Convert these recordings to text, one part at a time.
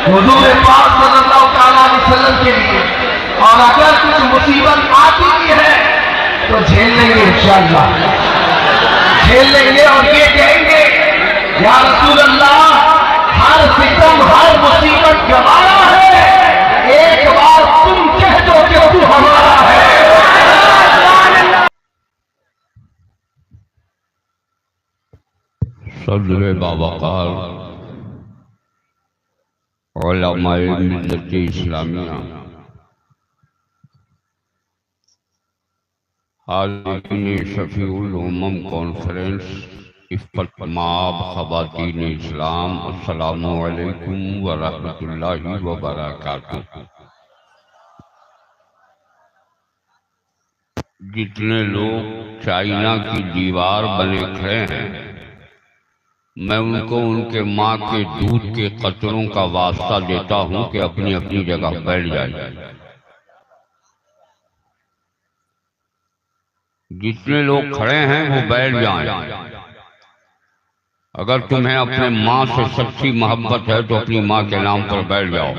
हुजूर पाक सल्लल्लाहु तआला अलैहि वसल्लम के लिए। और अगर कुछ मुसीबत आती भी है तो झेल लेंगे इंशाअल्लाह, झेल लेंगे और ये कहेंगे या रसूल अल्लाह, हर सितम हर मुसीबत गवारा है, एक बार तुम कह दो कि तू हमारा है। सदर बावकार उलमाए मिल्लत इस्लामिया, हाज़िरीन शफीउल उम्मम कॉन्फ्रेंस इफ़्फ़त माब ख़वातीन इस्लाम, अस्सलामु अलैकुम व रहमतुल्लाहि व बरकातुहू। जितने लोग चाइना की दीवार बने खड़े हैं, मैं उनको उनके माँ के दूध के कतरों का वास्ता देता हूँ कि अपनी अपनी जगह बैठ जाए। जितने लोग खड़े हैं वो बैठ जाएं। अगर तुम्हें अपने माँ से सच्ची मोहब्बत है तो अपनी माँ के नाम पर बैठ जाओ।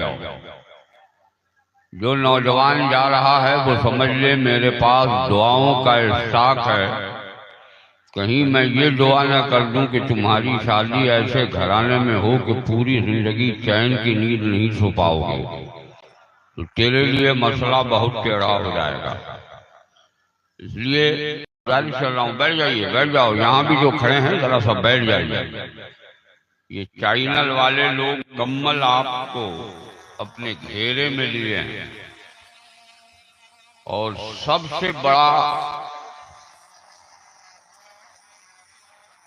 जो नौजवान जा रहा है वो समझ ले मेरे पास दुआओं का स्टॉक है, कहीं मैं ये दुआ न कर दूं कि तुम्हारी शादी ऐसे घराने में हो कि पूरी जिंदगी चैन की नींद नहीं सो पाओगे, तो तेरे लिए मसला बहुत टेढ़ा हो जाएगा। इसलिए गाड़ी चल रहा हूँ, बैठ जाइए, बैठ जाओ। यहाँ भी जो खड़े हैं जरा सा बैठ जाइए। ये चाइनल वाले लोग कम्मल आपको अपने घेरे में लिए हैं और सबसे बड़ा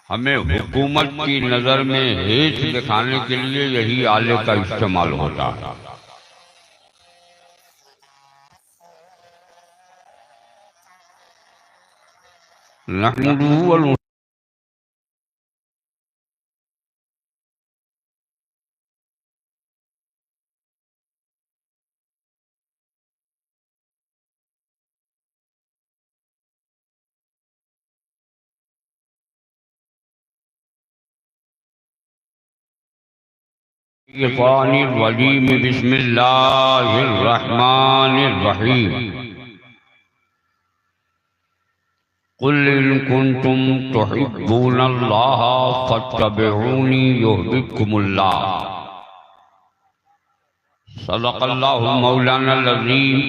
हमें हुकूमत की नजर में हेच दिखाने के लिए यही आले का इस्तेमाल होता है। नहमदुहु वजीम बिस्मिल्लाहिर्रहमानिर्रहीम। कुल इन कुंतुम तुहिब्बूनल्लाह फत्तबिऊनी युहब्बुकुमुल्लाह। सदक़ल्लाहु मौलानल अज़ीम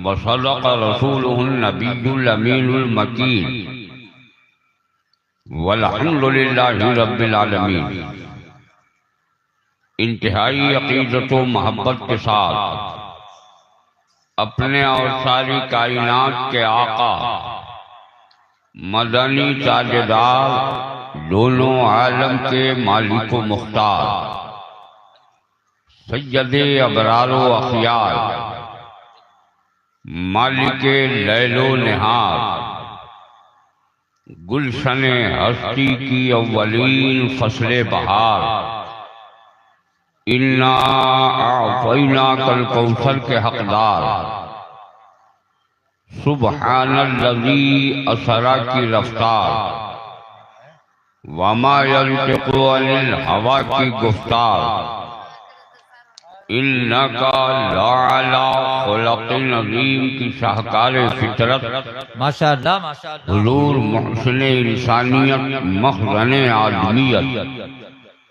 व सदक़ रसूलुहुन नबियुल अमीनुल मकीन वल्हम्दुलिल्लाहि रब्बिल आलमीन। इंतहाई अक़ीदत व मोहब्बत के साथ अपने और सारी कायनात के आका मदनी ताजदार, दोनों आलम के मालिक व मुख्तार, सय्यदे अबरार व अखियार, मालिक लैलो निहार, गुलशने हस्ती की अव्वलीन फसले बहार, इन्ना आफ़ैना कल कौसर के हकदार, सुब्हानल्लज़ी असरा की रफ्तार, वमा यंतिक़ु अनिल हवा की गुफ्तार, इन्नका लअला खुलक़िन अज़ीम की शाहकार फितरत, माशाअल्लाह माशाअल्लाह, हुज़ूर मुहसिन इंसानियत मख़ज़न आदमियत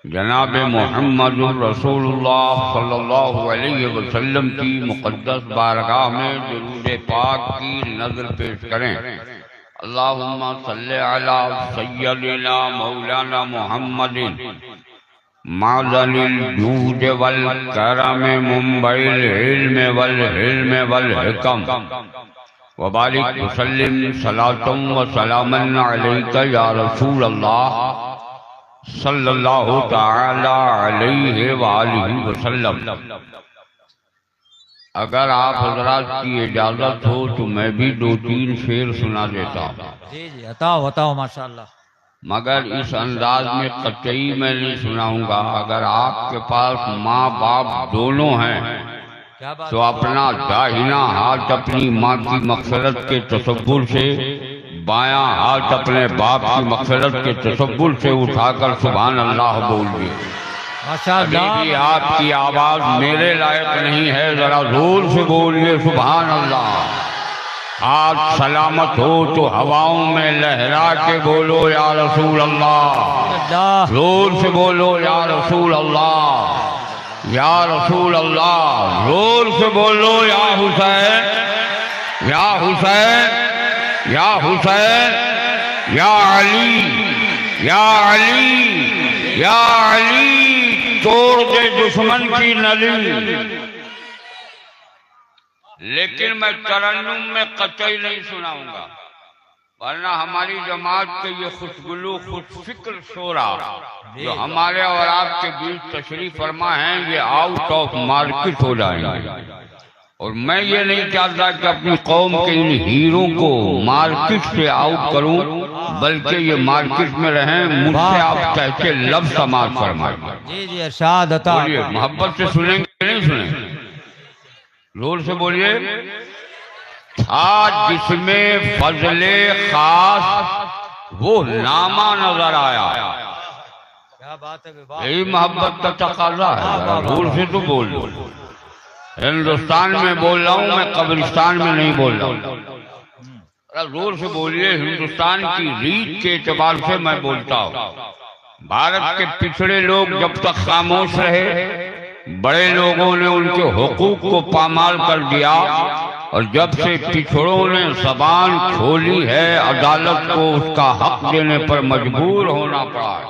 जनाब मोहम्मद रसूलुल्लाह सल्लल्लाहु अलैहि वसल्लम की मुक़द्दस बारगाह में दुरूद पाक की नज़र पेश करें। अल्लाहुम्मा सल्लि अला सय्यदिना मौलाना मुहम्मदिन मादनिल जूद वल करम मुंबइल इल्म वल हिल्म वल हिकम व बारिक वसल्लिम सलातम व सलामन अलैका या रसूल अल्लाह सल्लल्लाहु ताला अलैहि वालिहि वसल्लम। अगर आप हजरात की इजाजत हो तो मैं भी दो तीन शेर सुना देता हूँ। जी जी बताओ बताओ माशाअल्लाह। मगर इस अंदाज में कतई मैं नहीं सुनाऊंगा। अगर आपके पास माँ बाप दोनों हैं क्या बात तो अपना दाहिना हाथ अपनी माँ की मग़फ़िरत के तसव्वुर से, बायां हाथ अपने बाप की मग़फ़िरत के तसव्वुर से उठाकर सुभान अल्लाह बोल दिए। माशाअल्लाह। अभी भी आपकी आवाज मेरे लायक नहीं है, जरा जोर से बोलिए सुभान अल्लाह। हाथ सलामत हो तो हवाओं में लहरा के बोलो या रसूल अल्लाह। अल्लाह जोर से बोलो या रसूल अल्लाह, या रसूल अल्लाह। जोर से बोलो या हुसैन, या हुसैन, या हुसैन, या अली, या अली, या अली। तोड़ दे दुश्मन की नली। लेकिन मैं तरन्नुम में कतई नहीं सुनाऊंगा, वरना हमारी जमात के ये खुशगुलू खुशफिक्र शोरा जो हमारे और आपके बीच तशरीफ फरमा हैं, ये आउट ऑफ मार्केट हो जाएंगे। और मैं ये नहीं चाहता कि अपनी कौम के इन हीरो को मार्केट से आउट करूं, बल्कि ये मार्केट में रहें। मुझसे आप कहते लफ्ज़ समाज फरमाइए। जी जी इरशाद अता। बोलिए, मोहब्बत से सुनेंगे नहीं सुनेंगे? जोर से बोलिए। था जिसमें फजले खास वो नामा नजर आया। क्या बात है वाह। यही मोहब्बत का तकाजा है। जोर से तो बोल लो। हिंदुस्तान में बोल रहा हूँ मैं, कब्रिस्तान में नहीं बोल रहा हूँ। जोर से बोलिए। हिंदुस्तान की रीत के एतबार से मैं बोलता हूँ। भारत के पिछड़े लोग जब तक खामोश रहे, बड़े लोगों ने उनके हुकूक को पामाल कर दिया, और जब से पिछड़ों ने जबान खोली है, अदालत को उसका हक देने पर मजबूर होना पड़ा है।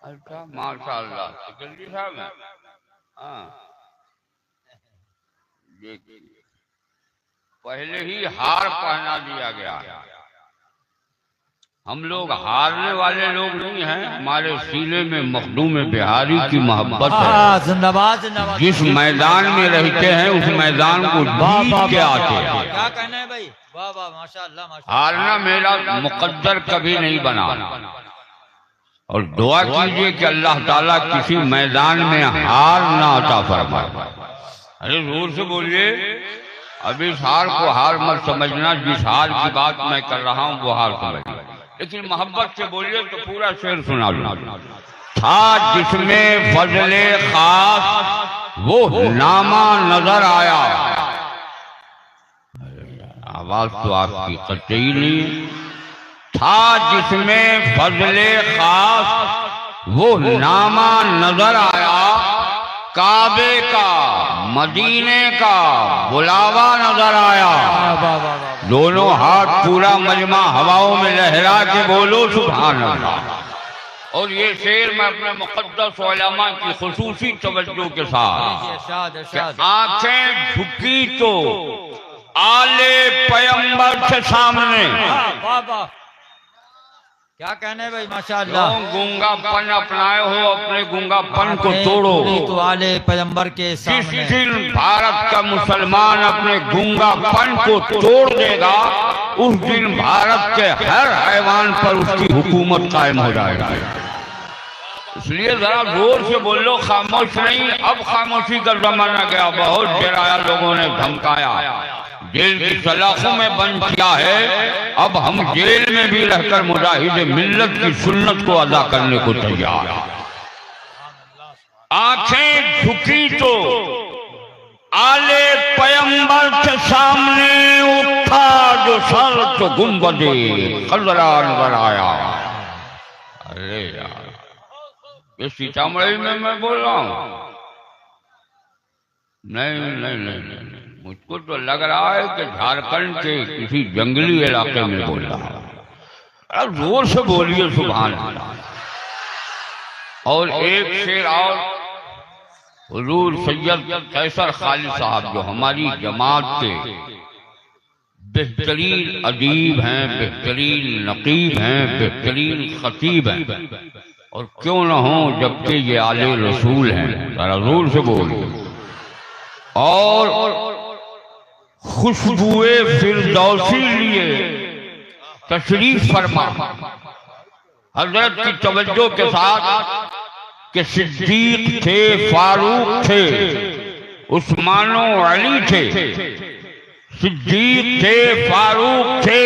अच्छा माशाअल्लाह, जल्दी साहब है। हाँ, पहले ही हार पहना दिया गया है। हम लोग हारने वाले लोग नहीं हैं। हमारे सीने में मखदूम बिहारी की मोहब्बत है। जिंदाबाद जिंदाबाद। जिस मैदान में रहते हैं उस मैदान को जीत के आते हैं। क्या कहना है भाई? वाह वाह माशाअल्लाह माशाअल्लाह। हारना मेरा मुकद्दर कभी नहीं बना, और दुआ कीजिए कि अल्लाह ताला किसी मैदान में हार ना अता फरमाए। अरे जोर से बोलिए। अब इस हार को हार मत समझना, जिस हार की बात मैं कर रहा हूँ वो हार समझना। लेकिन मोहब्बत से बोलिए तो पूरा शेर सुना लूं। था जिसमें फजले खास वो नामा नजर आया। आवाज तो आपकी कतई नहीं। था जिसमें फजले खास वो नामा नजर आया। काबे का मदीने का बुलावा नजर आया। दोनों हाथ पूरा मजमा हवाओं में लहरा के बोलो सुभान अल्लाह। और ये शेर मैं अपने मुक़द्दस उलमा की खुसूसी तवज्जो के साथ, आंखें झुकी तो आले पैगंबर के सामने। क्या कहने भाई माशाअल्लाह। गूंगापन अपनाए हो, अपने गूंगापन को तोड़ो। तो आले पैगंबर के सामने। जिस दिन भारत का मुसलमान अपने गूंगापन को तोड़ देगा, उस दिन भारत के हर हैवान पर उसकी हुकूमत कायम हो जाएगा। इसलिए जरा जोर से बोलो, खामोश नहीं। अब खामोशी का जमाना गया। बहुत डराया लोगों ने, धमकाया, जेल की सलाखों में बंद किया है। अब हम जेल में भी रहकर मुजाहिद मिल्लत की सुन्नत को अदा करने को तैयार हैं। आंखें झुकी तो आले पैगंबर के सामने उठा जो सर तो गुंबदे खजरा नजर आया। अरे यार, ये सीतामढ़ी में मैं बोल रहा हूँ? नहीं नहीं नहीं नहीं, मुझको तो लग रहा है कि झारखंड के किसी जंगली इलाके में बोल रहा है। अब जोर से बोलिए सुभान अल्लाह। और एक शेर और, हुजूर सैयद कैसर खालिद साहब जो हमारी जमात के बेहतरीन अदीब हैं, बेहतरीन नकीब हैं, बेहतरीन खतीब हैं, और क्यों न हो जबकि ये आले रसूल हैं। जरा जोर से बोलिए। और खुशबुए फिरदौसी लिए तशरीफ फरमा। हजरत की तवज्जो के साथ कि सिद्दीक थे, फारूक थे, उस्मानो अली थे। सिद्दीक थे, फारूक थे,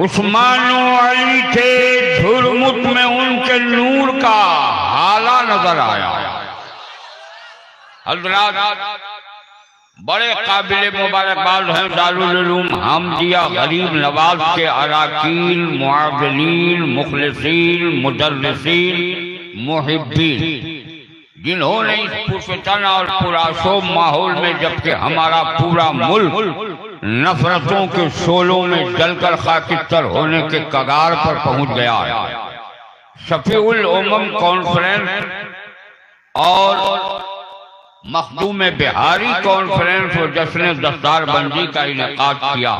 उस्मानो अली थे। झुरमुट में उनके नूर का आला नजर आया। हजरात बड़े काबिल मुबारकबाद हैं दारुल उलूम हमदिया गरीब नवाज के अराकीन, मुआज़िनीन, मुखलिसीन, मुदर्रिसीन, मुहिब्बीन, जिन्होंने इस पुरफितन और पुराशोभ माहौल में, जबकि हमारा पूरा मुल्क नफरतों के शोलों में जलकर खाकितर होने के कगार पर पहुंच गया है, शफीउल उम्म कॉन्फ्रेंस और मखदूम बिहारी कॉन्फ्रेंस और जश्न दस्तारबंदी का इनेकाद किया।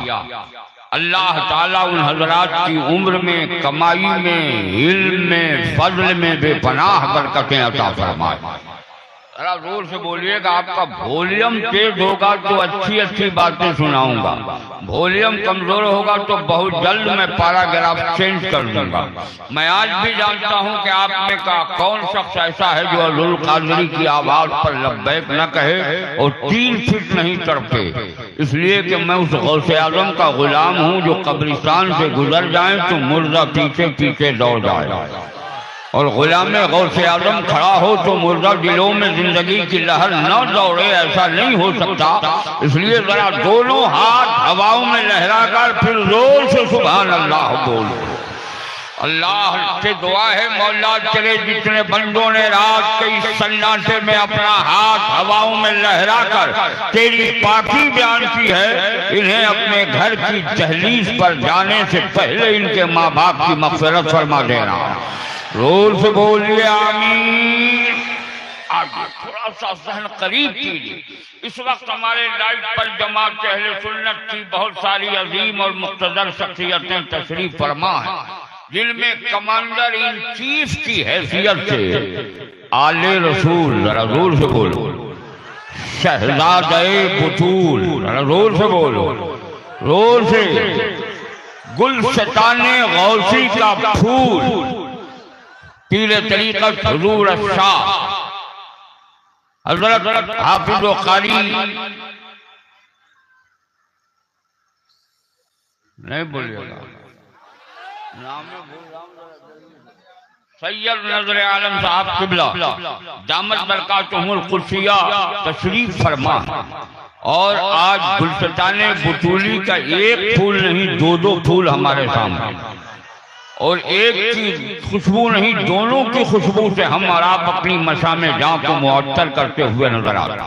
अल्लाह ताला उन हजरात की उम्र में, कमाई में, इल्म में, फजल में बेपनाह बरकतें अता फरमाए। जरा जोर से बोलिएगा, आपका वॉल्यूम तेज होगा तो अच्छी अच्छी बातें सुनाऊंगा, वॉल्यूम कमजोर होगा तो बहुत जल्द मैं पैराग्राफ चेंज कर दूंगा। मैं आज भी जानता हूं कि आप में का कौन शख्स ऐसा है जो अब्दुल कादरी की आवाज पर लब्बैक न कहे और 3 फीट नहीं तड़पे, इसलिए कि मैं उस गौसे आजम का गुलाम हूं जो कब्रिस्तान से गुजर जाए तो मुर्दा पीछे पीछे दौड़ जाए, और गुलाम गौसे आजम खड़ा हो तो मुर्दा दिलों में जिंदगी की लहर न दौड़े, ऐसा नहीं हो सकता। इसलिए जरा दोनों हाथ हवाओं में लहराकर फिर जोर से सुभान अल्लाह बोल। अल्लाह से दुआ है मौला, तेरे जितने बंदों ने रात के इस सन्नाटे में अपना हाथ हवाओं में लहराकर तेरी पाकी बयान की है, इन्हें अपने घर की दहलीज पर जाने से पहले इनके माँ बाप की मग़फ़िरत फरमा देना। रोल से बोलिए आमीन। आगे थोड़ा सा सहन करीब कीजिए। इस वक्त हमारे लाइव पर जमात अहले सुन्नत की बहुत सारी अजीम और मुक़्तदर शख्सियतें तशरीफ फरमा है, जिनमें कमांडर इन चीफ की हैसियत से आले रसूल, जरा जोर से बोलो, शहजादे बुतूल, जरा जोर से बोलो, जोर से, गुलशताने गौसी का फूल, पीरे तरीक़त हुज़ूर शाह हज़रत हाफ़िज़ व क़ारी, नहीं बोलिएगा, सैयद नज़र आलम साहब क़िबला दामत बरकातुहुल क़ुद्सिया तशरीफ फरमा, और आज गुलशताने बुतूली का एक फूल नहीं 2-2 फूल हमारे सामने, और एक की खुशबू नहीं, दोनों की खुशबू से हम और आप अपनी मशामे जां को मुअत्तर करते हुए नजर आते।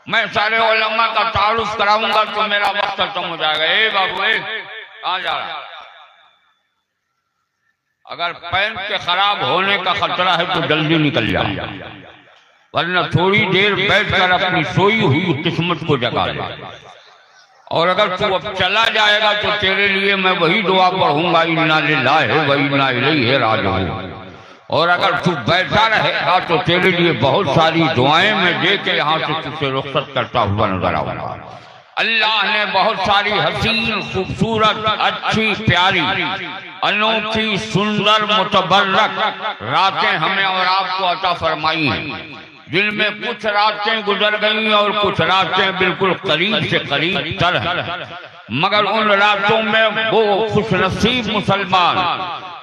मैं सारे उलमा का तारुफ कराऊंगा तो मेरा वक्त खत्म हो जाएगा। ए बाबू, कहाँ जा रहा? अगर पैन के खराब होने का खतरा है तो जल्दी निकल जाए, वरना थोड़ी देर बैठकर अपनी सोई हुई किस्मत को जगा ले। और अगर तू अब चला जाएगा तो तेरे लिए मैं वही दुआ पढ़ूंगा, इन्ना लिल्लाहि व इन्ना इलैहि राजिऊन। और अगर तू बैठा रहेगा तो तेरे लिए बहुत सारी दुआएं मैं दे के यहाँ से तुझसे रुखसत करता हुआ नजर आऊंगा। अल्लाह ने बहुत सारी हसीन, खूबसूरत, अच्छी, प्यारी, अनोखी, सुंदर, मुतबर्रक रातें हमें और आपको अता फरमाई हैं, जिनमें कुछ रातें गुजर गई और कुछ रातें बिल्कुल करीब से करीब तर हैं। मगर उन रातों में वो खुशनसीब मुसलमान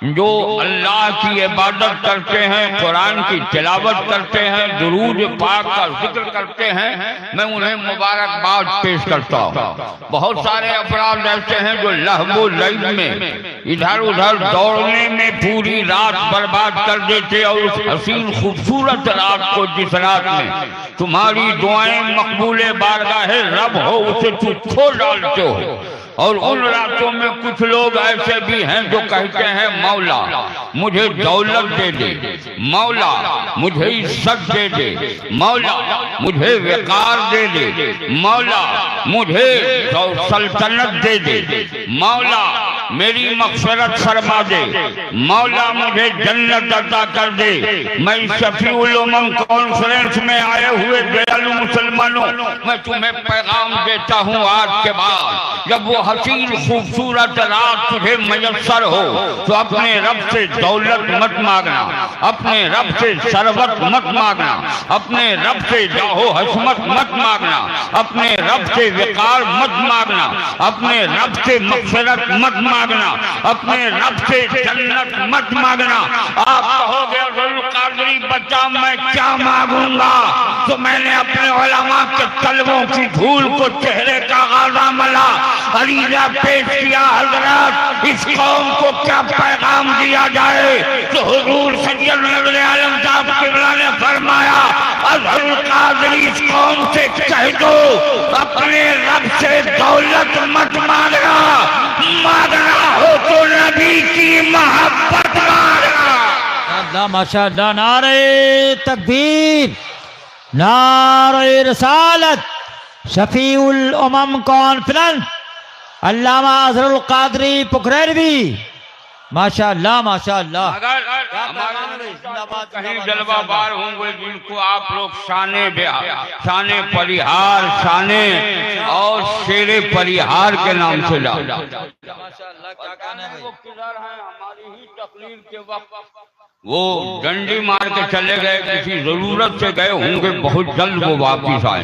जो अल्लाह की इबादत करते हैं, कुरान की तिलावत करते हैं, दुरूद पाक का जिक्र करते हैं, मैं उन्हें मुबारकबाद पेश करता हूँ। बहुत सारे अफराद ऐसे हैं जो लहवो लैब में इधर उधर दौड़ने में पूरी रात बर्बाद कर देते, और उस हसीन खूबसूरत रात को, जिस रात में तुम्हारी दुआएं मकबूले बारगाहे रब हो, उसे तू खो डालते हो। और उन रातों में कुछ लोग ऐसे भी हैं जो कहते हैं मौला मुझे दौलत दे दे, मौला मुझे इज्जत दे दे, मौला मुझे वक़ार दे दे, मौला मुझे सल्तनत दे दे, मौला मेरी मग़फ़िरत फरमा दे, मौला मुझे जन्नत अता कर दे। मैं शफ़ीउल उम्म कॉन्फ्रेंस में आए हुए दयालु मुसलमानों, मैं तुम्हें पैगाम देता हूँ आज के बाद, जब वो हसीन खूबसूरत रात तुझे मयस्सर हो तो अपने रब से दौलत मत मांगना, अपने रब से सरवत मत मांगना, अपने रब से जाहो हशमत मत मांगना, अपने रब से वक़ार मत मांगना, अपने रब से मग़फ़िरत मत मांगना, अपने रब से जन्नत मत मांगना। आप कहोगे अब्दुल कादरी बता मैं क्या मांगूंगा, तो मैंने अपने उलमा के तलबों की धूल को चेहरे का गाजा मला, अरीजा पेश किया। हजरत इस कौम को क्या पैगाम दिया जाए, तो हुजूर सैयद नूर आलम साहब किबला ने फरमाया अब्दुल कादरी इस कौम से कह दो अपने रब से दौलत मत मांगना, मांगना हो तो नबी की मोहब्बत मांगना। माशाअल्लाह, नारे तकबीर, नारे रसालत, शफीउल उमम कॉन्फ्रेंस अल्लामा अजहरुल कादरी पुखरैरवी। माशाअल्लाह माशाअल्लाह। कहीं जलवाबार होंगे जिनको आप लोग शाने शाने परिहार, शाने और शेरे परिहार के नाम से ला। माशाअल्लाह, क्या कहना है वो किधर है? हमारी ही तकरीर के वक्त वो डंडी मार के चले गए, किसी जरूरत से गए होंगे, बहुत जल्द वो वापिस आए।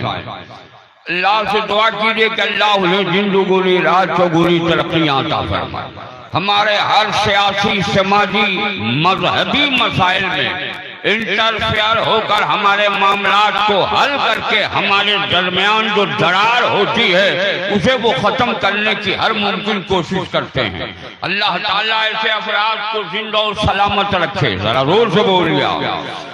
अल्लाह से दुआ कीजिए कि अल्लाह उन्हें दिन दुगुनी रात चौगुनी तरक्कियां अता फरमाए। हमारे हर सियासी, समाजी, मजहबी मसाइल में इंटरफेयर होकर हमारे मामलात को हल करके हमारे दरमियान जो दरार होती है उसे वो खत्म करने की हर मुमकिन कोशिश करते हैं। अल्लाह ताला ऐसे अफराद को जिंदा और सलामत रखे। जरा जोर से बोल गया।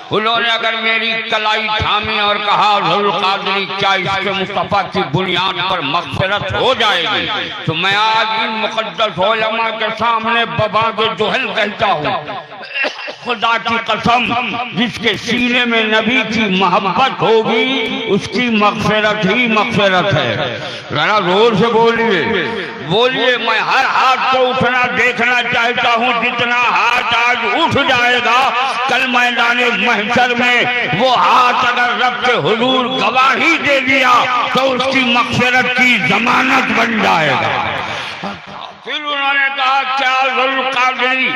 उन्होंने अगर मेरी कलाई थामी और कहा अब्दुल कादरी क्या इसके मुस्तफा की बुनियाद पर मग़फ़िरत हो जाएगी, तो मैं आज इन मुक़द्दस उलमा के सामने बबाग जोहल कहता हूँ, खुदा की कसम जिसके सीने में नबी की मोहब्बत होगी उसकी मग़फ़िरत ही मग़फ़िरत है। जरा जोर से बोलिए, बोलिए। मैं हर हाथ को उठना देखना चाहता हूँ, जितना हाथ आज उठ जाएगा कल मैदान महशर में वो हाथ अगर रब के हुजूर गवाही दे दिया तो उसकी मग़फ़िरत की जमानत बन जाएगा। फिर उन्होंने कहा क्या अब्दुल कादरी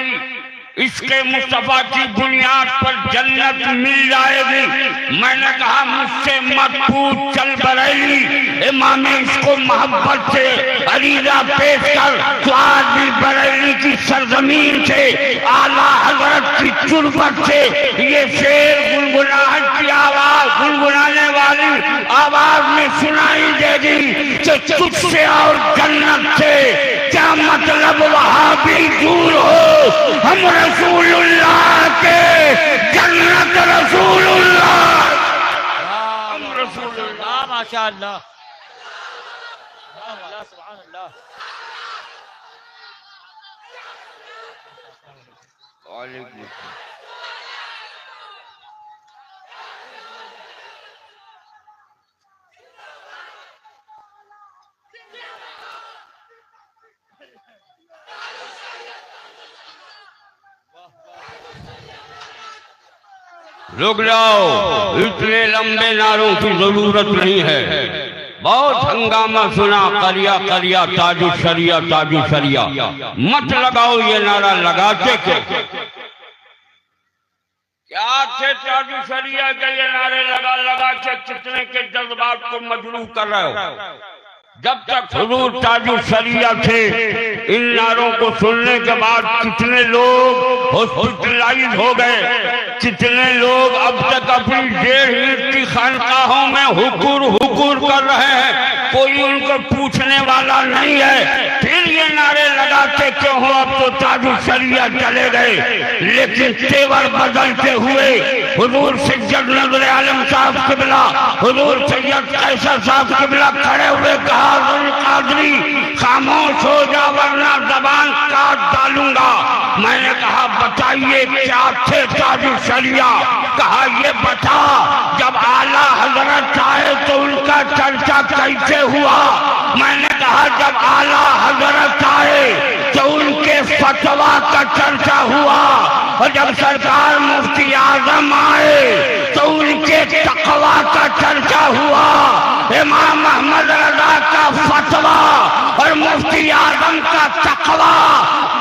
इसके मुस्तफा की बुनियाद पर जन्नत मिल जाएगी? मैंने कहा मुझसे मत पूछ, चल बरेली इमाम इसको मोहब्बत से अरीजा पेश कर, तो आज भी बरेली की सरजमीन से आला हजरत की तुरबत से ये शेर गुनगुनाहट की आवाज, गुनगुनाने वाली आवाज में सुनाई देगी कि तुझसे और जन्नत से क्या मतलब, वहां भी दूर हो हम रसूलुल्लाह के, जन्नत रसूलुल्लाह, हम रसूलुल्लाह। माशाअल्लाह, सुभान अल्लाह। रुक जाओ, इतने लंबे नारों की जरूरत नहीं है। बहुत हंगामा सुना, करिया करिया ताजु शरिया, ताजु शरिया। मत लगाओ ये नारा, लगाते क्या थे? ताजु शरिया के ये नारे लगा लगा के कितने के जज्बात को मजरूह कर रहे हो। जब तक हुजूर ताजु शरिया थे, इन नारों को सुनने के बाद कितने लोग हॉस्पिटलाइज हो गए, कितने लोग अब तक अपनी 1.5 ईंट की खानकाहों में हुकूर हुकूर कर रहे हैं, कोई उनको पूछने वाला नहीं है। फिर ये नारे लगाते क्यों हो? अब तो ताजु शरिया चले गए, लेकिन तेवर बदलते हुए हुजूर सैयद नूर आलम साहब किबला, हुजूर सैयद कैसर साहब किबला खड़े हुए कहा अब्दुल कादरी खामोश हो जा वरना जबान काट डालूंगा। मैंने कहा बताइए क्या थे ताजु शरिया? कहा ये बता, जब आला हजरत आए तो उनका चर्चा कैसे हुआ? मैंने कहा जब आला हजरत आए तो उनके फतवा का चर्चा हुआ, और जब सरकार मुफ्ती आजम आए तो उनके तकवा का चर्चा हुआ। इमाम अहमद रजा का फतवा और मुफ्ती आजम का तकवा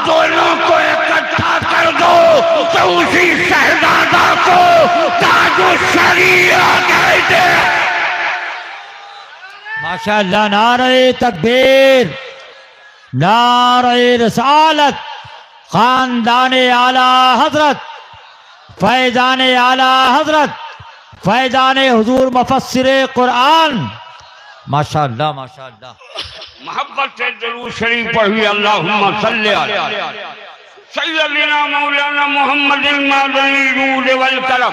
दोनों को इकट्ठा कर दो तो उसी शहजादा को ताजु शरिया कहते हैं। माशाअल्लाह, नारे तकबीर, नारे रसालत, खानदान आला हजरत, फैजान आला हजरत, फैजान हुजूर मुफस्सिर कुरान। माशाअल्लाह माशाअल्लाह। मोहब्बत से दुरूद शरीफ पढ़िए। अल्लाहुम्मा सल्ली अला सय्यदना मौलाना मुहम्मदिन मदनी रूल वल करम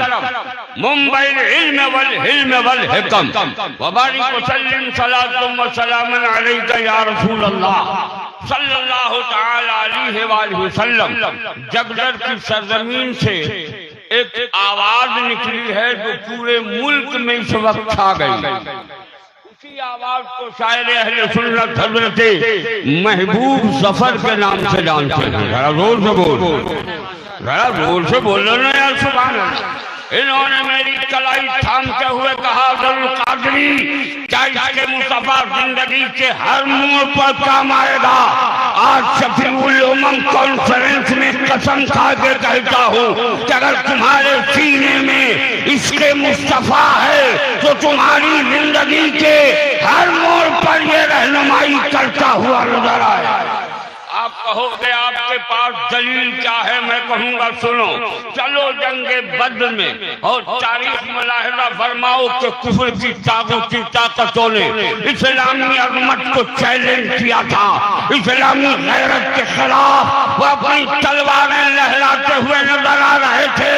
मुंबई इल्म वल हिल्म वल हिकम व बारिक वसल्लिम सलातुम व सलामन अलैका या रसूल अल्लाह सल्लल्लाहु तआला अलैहि वसल्लम। जगदर की सरजमीन से एक आवाज निकली है जो पूरे मुल्क में इस वक्त छा गई। उसी आवाज को शायर अहले सुन्नत हजरत महबूब जफर के नाम से जानते हैं। जरा जोर से बोल, जरा जोर से बोलो ना यार, सुभान अल्लाह। इन्होंने मेरी कलाई थामते हुए कहा, अब्दुल कादरी क्या इसके मुस्तफा जिंदगी के हर मोड़ पर काम आएगा। आज शफीउल उम्म कॉन्फ्रेंस में कसम खा के कहता हूँ कि अगर तुम्हारे सीने में इसके मुस्तफा है तो तुम्हारी जिंदगी के हर मोड़ पर ये रहनुमाई करता हुआ नजर आए। आप कहोगे आपके पास दलील क्या है? मैं कहूँगा सुनो, चलो जंगे बद्र में और तारीख मुलाहिजा फरमाओ कि कुफ्र की ताकूती ताकतों ने इस्लामी अज़मत को चैलेंज किया था। इस्लामी गैरत के खिलाफ वो अपनी तलवारें लहराते हुए नजर आ रहे थे।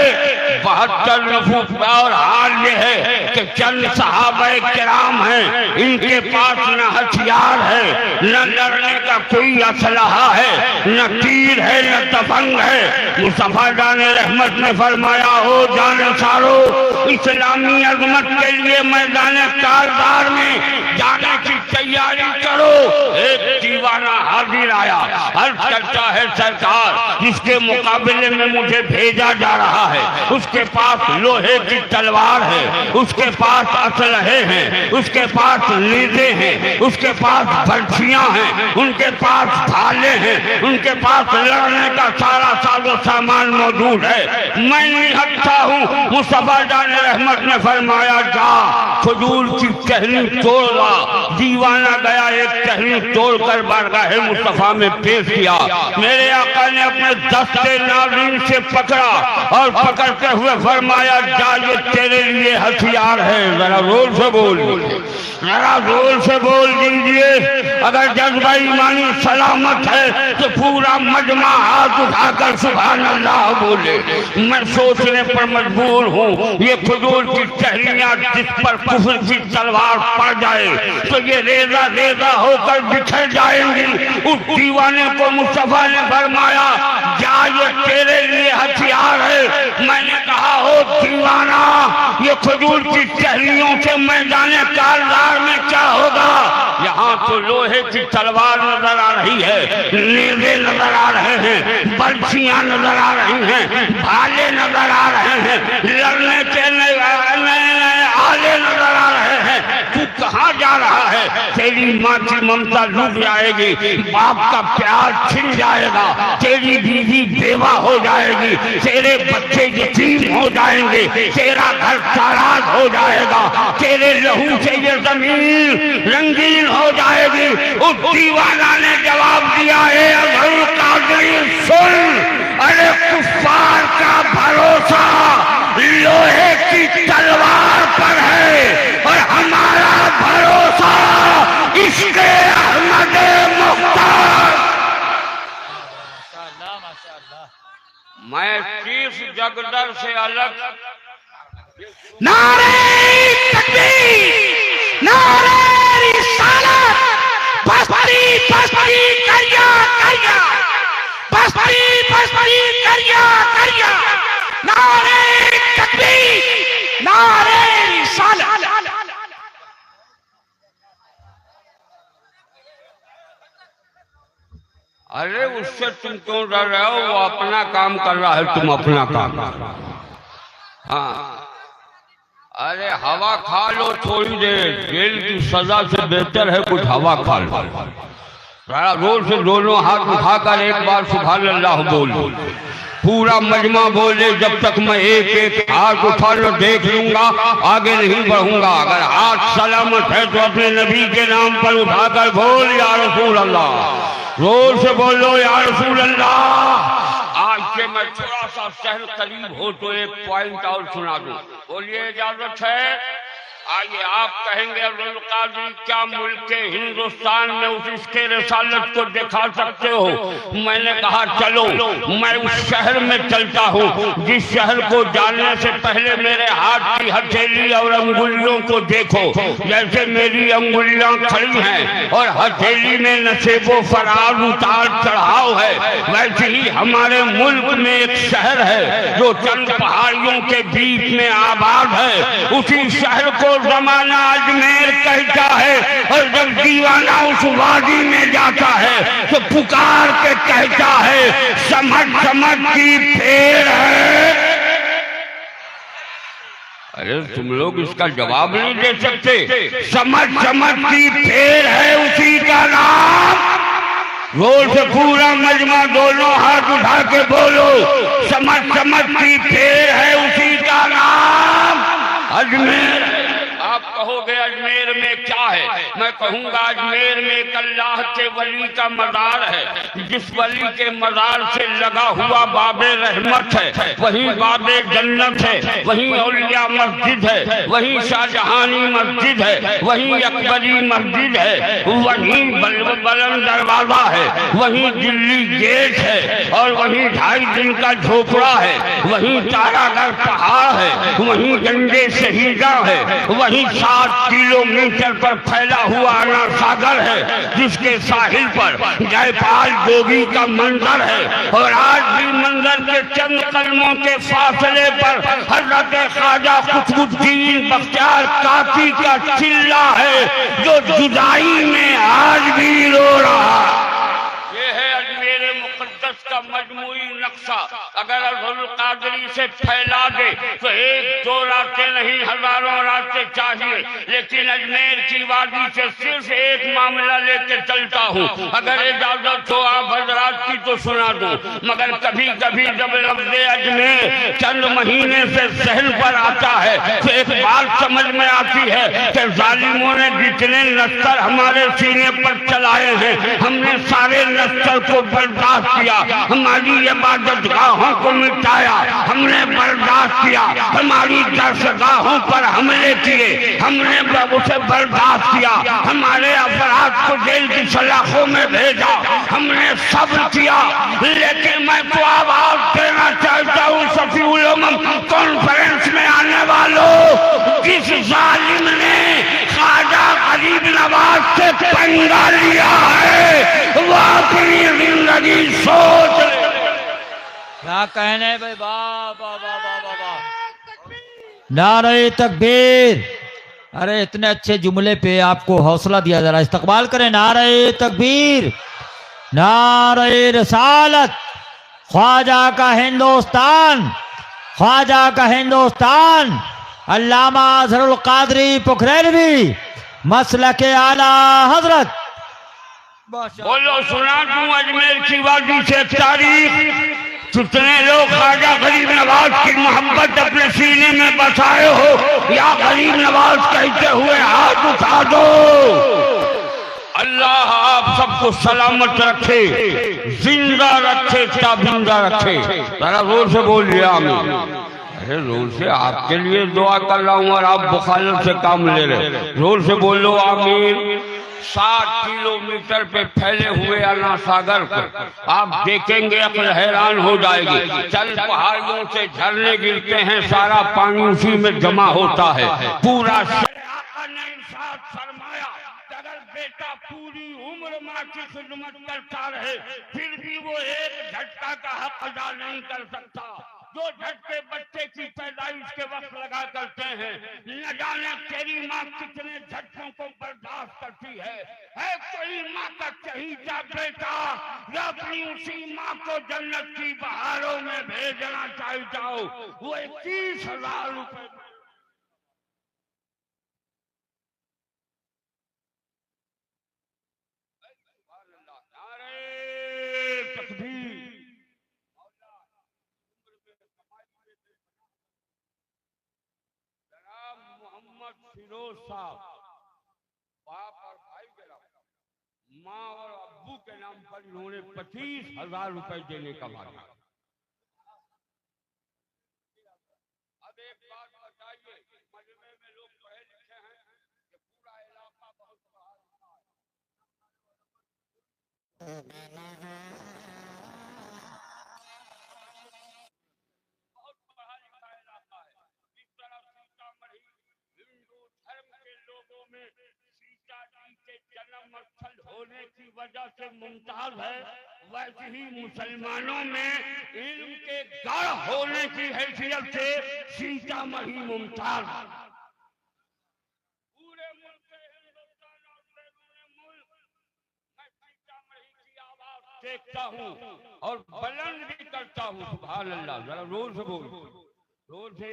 72 नफूस। और हाल ये है कि चंद सहाबाए किराम हैं, इनके पास न हथियार है, न लड़ने का कोई असलहा है, न तीर है, न तफंग है। मुस्तफा जाने रहमत ने फरमाया, हो जाने सारो इस्लामी अज़मत के लिए मैदान कारदार में जाने की तैयारी करो। एक दीवाना हाजिर आया, हर चर्चा है सरकार जिसके मुकाबले में मुझे भेजा जा रहा है उसके पास लोहे की तलवार है, उसके पास असलहे हैं, उसके पास नेज़े हैं, उसके पास बर्छियां हैं, उनके पास भाले हैं, उनके पास लड़ने का सारा साजो सामान मौजूद है। मैं निहत्था हूँ। मुस्तफा जान रहमत ने फरमाया, जा फजूल की टहनी तोड़ ला। दीवाना गया, एक टहनी तोड़कर बारगाह मुस्तफा में पेश किया। मेरे आका ने अपने दस्ते नाज़रीन से पकड़ा और पकड़ते हुए फरमाया, जा ये तेरे लिए हथियार है। जरा जोर से बोल, जरा जोर से बोल दीजिए। अगर जज्बा ईमानी सलामत है तो पूरा मजमा हाथ उठाकर सुभान अल्लाह बोले। मैं सोचने पर मजबूर हूँ, ये फजूल की टहनियाँ जिस पर कुफ्र की तलवार पड़ जाए तो ये रेजा रेजा होकर बिखर जाएंगी। उस दीवाने को मुस्तफा ने फरमाया, क्या ये तेरे लिए हथियार है? मैंने कहा, हो दीवाना, ये फजूल की टहनियों से मैदान कारदार में क्या होगा? यहाँ तो लोहे की तलवार नजर आ रही है, नेज़े नजर आ रहे हैं, बर्छियां नजर आ रही हैं, भाले नजर आ रहे हैं, लड़ने के नए आले नजर आ रहे हैं। तू कहाँ जा रहा है? तेरी माँ की ममता लूट जाएगी, बाप का प्यार छिन जाएगा, तेरी बीवी बेवा हो जाएगी, तेरे बच्चे यतीम हो जाएंगे, तेरा घर ताराज हो जाएगा, तेरे लहू से ये जमीन रंगीन हो जाएगी। उस दीवाना ने जवाब दिया, है अब्दुल कादरी सुन, अरे कुफ्फार का भरोसा लोहे की तलवार पर है और हमारा भरोसा इसके अहमद मुख्तार। मैं चीफ जगदर से अलग नारे तकबीर, नारे रिसालत, बसपरी बसपरी करिया करिया, बसपरी बसपरी करिया करिया, नारे तकबीर, नारे रिसालत। अरे उससे तुम क्यों डर रहे हो? वो अपना काम कर रहा है, तुम अपना काम। हाँ, अरे हवा खा लो थोड़ी देर, जेल की सजा से बेहतर है कुछ हवा खा लो। जरा जोर से दोनों हाथ उठाकर एक बार सुभान अल्लाह बोलो। पूरा मजमा बोले, जब तक मैं एक एक हाथ उठा लो देख लूंगा, आगे नहीं बढ़ूंगा। अगर हाथ सलामत है तो अपने नबी के नाम पर उठाकर बोल, या रसूल अल्लाह, जोर से बोलो या रसूल अल्लाह। आज से मैं थोड़ा सा शहर करीब हो तो एक पॉइंट और सुना दूं। बोलिए, इजाजत है? आइए, आप कहेंगे अब्दुल कादिर क्या मुल्क के हिंदुस्तान में उस इसके रसालत को दिखा सकते हो? मैंने कहा चलो, मैं उस शहर में चलता हूँ जिस शहर को जानने से पहले मेरे हाथ की हथेली और अंगुलियों को देखो। जैसे मेरी अंगुलियां खड़ी हैं और हथेली में नशेबो फरार उतार चढ़ाव है, वैसे ही हमारे मुल्क में एक शहर है जो चंद पहाड़ियों के बीच में आबाद है। उसी शहर को जमाना अजमेर कहता है, और जब दीवाना उस वादी में जाता है तो पुकार के कहता है, समझ समझ की फेर है। अरे तुम लोग इसका जवाब नहीं दे सकते। समझ समझ की फेर है उसी का नाम। जोर से पूरा मजमा दोनों हाथ उठा के बोलो, समझ समझ की फेर है उसी का नाम अजमेर। आप कहोगे अजमेर में क्या है? मैं कहूँगा अजमेर में एक अल्लाह के वली का मज़ार है। जिस वली के मज़ार से लगा हुआ बाबे रहमत है, वही बाबे जन्नत है, वही औलिया मस्जिद है, वही शाहजहानी मस्जिद है, वही अकबरी मस्जिद है, वही बुलंद दरवाजा है, वही दिल्ली गेट है, और वही 2.5 दिन का झोपड़ा है, वही तारागढ़ पहाड़ है, वही गंजे शहीदा है, वही 7 किलोमीटर पर फैला हुआ आना सागर है, जिसके साहिल पर जयपाल जोगी का मंदिर है। और आज भी मंदिर के चंद कदमों के फासले पर हजरत ख्वाजा कुतुबुद्दीन बख्तियार काकी का चिल्ला है, जो जुदाई में आज भी रो रहा है। ये है अजमेर मुक़द्दस का मजमूई नक्शा। अगर अब्दुल कादरी से फैला दे तो 1-2 रातें नहीं, हजारों रातें चाहिए। लेकिन अजमेर की वादी से सिर्फ एक मामला लेके चलता हूँ। अगर इजाजत हो आप हजरात की तो सुना दूं। मगर कभी कभी जब लफ्ज़ अजमेर चंद महीने से सहन पर आता है तो एक बात समझ में आती है कि जालिमों ने जितने नस्तर हमारे सीने पर चलाए हैं, हमने सारे नस्तर को बर्दाश्त किया। हमारी इबादत गाहों को मिटाया, हमने बर्दाश्त किया। हमारी दरसगाहों पर हमले किए, हमने उसे बर्दाश्त किया। हमारे अपराध को जेल की सलाखों में भेजा, हमने सब्र किया। लेकिन मैं तो आवाज देना चाहता हूँ सफीउल उम्म कॉन्फ्रेंस में आने वालों, जिस जालिम ने ख्वाजा गरीब नवाज से पंगा लिया है वो अपनी जिंदगी सोच ले। क्या कहने भाई, वाह वाह वाह वाह वाह वाह, नारे तकबीर। अरे इतने अच्छे जुमले पे आपको हौसला दिया जा रहा है, इस्तकबाल करें। नारे तकबीर, नारे रसालत। ख्वाजा का हिंदुस्तान, ख्वाजा का हिंदुस्तान। अल्लामा अजहरुल कादरी पुखरैलवी मसलके आला हजरत। बोलो, सुना दूं अजमेर की वादी से तारीख। कितने लोग ख्वाजा गरीब नवाज की मोहब्बत अपने सीने में बसाए हो, या गरीब नवाज कहते हुए हाथ उठा दो। अल्लाह आप सबको सलामत रखे, जिंदा रखे, ताबिंदा रखे। जरा जोर से बोल लिया आमीन। अरे जोर से आपके लिए दुआ कर रहा हूँ और आप बुखारत से काम ले रहे। जोर से बोलो आमीन। 7 किलोमीटर पे फैले हुए अन्ना सागर पर आप देखेंगे, अक्ल हैरान हो जाएगी। चंद पहाड़ियों से झरने गिरते हैं, सारा पानी उसी में जमा होता है। पूरा फरमाया अगर बेटा पूरी उम्र माँ की खिदमत करता रहे फिर भी वो एक झटका का हक अदा नहीं कर सकता। जो झटके बच्चे की पैदाइश के वक्त लगा करते हैं, न जाने तेरी माँ कितने झटकों को बर्दाश्त करती है। कोई माँ का चहीता बेटा जो अपनी उसी माँ को जन्नत की बहारों में भेजना चाहता हो, वो 21,000 रुपए फिरोज साहब, बाप और भाई के नाम माँ और अब्बू के नाम पर इन्होंने 25,000 रुपए देने का वादा। अब एक बात बताइए, मजमे में लोग पढ़े लिखे हैं कि पूरा इलाका बहुत पढ़ा लिखा है, बहुत पढ़ा लिखा इलाका है। इस तरह सीतामढ़ी हिंदू धर्म के लोगों में सीता जी के जन्म स्थल होने की वजह से मुमताज है, वैसे ही मुसलमानों में इल्म के गढ़ होने की हैसियत से सीतामढ़ी मुमताज है। पूरे मुल्क के हिंदुस्तान और बैरूने मुल्क मैं सीतामढ़ी की आवाज देखता हूँ और बुलंद भी करता हूँ। सुभान अल्लाह। जरा जोर से बोल, जोर से।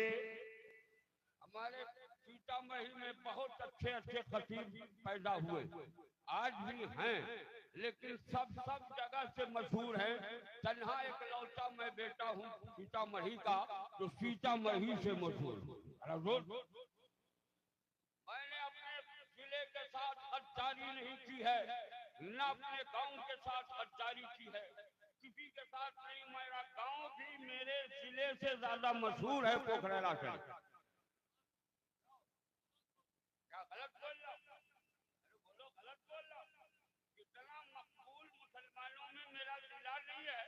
हमारे सीतामढ़ी में बहुत अच्छे अच्छे खतीब पैदा हुए, आज भी हैं, लेकिन सब जगह से मशहूर हैं। तन्हा एक लौटा मैं बेटा हूँ सीतामढ़ी का, जो सीतामढ़ी से मशहूर। मैंने अपने जिले के साथ गद्दारी नहीं की है, न अपने गांव के साथ गद्दारी की है, किसी के साथ नहीं। मेरा गांव भी मेरे जिले से ज्यादा मशहूर है पोखरेला से। क्या गलत बोल रहा हूं? बोलो, गलत बोल रहा हूं? इतना मकबूल मुसलमानों में मेरा जिला नहीं है,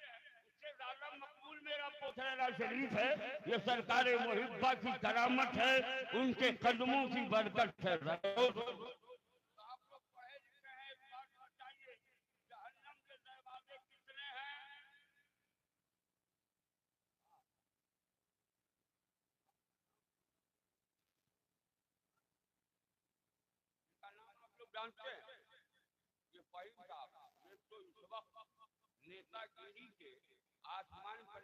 उससे ज्यादा मकबूल मेरा पोखरेला शरीफ है। ये सरकार मुहिब्बा की करामत है, उनके कदमों की बरकत है। आप लोग पढ़े लिखे हैं, एक बात बताइए, जहन्नम के दरवाजे कितने हैं? इनका नाम आप लोग जानते हैं? ये फहीम साहब, ये तो इस वक्त नेतागिरी के आसमान पर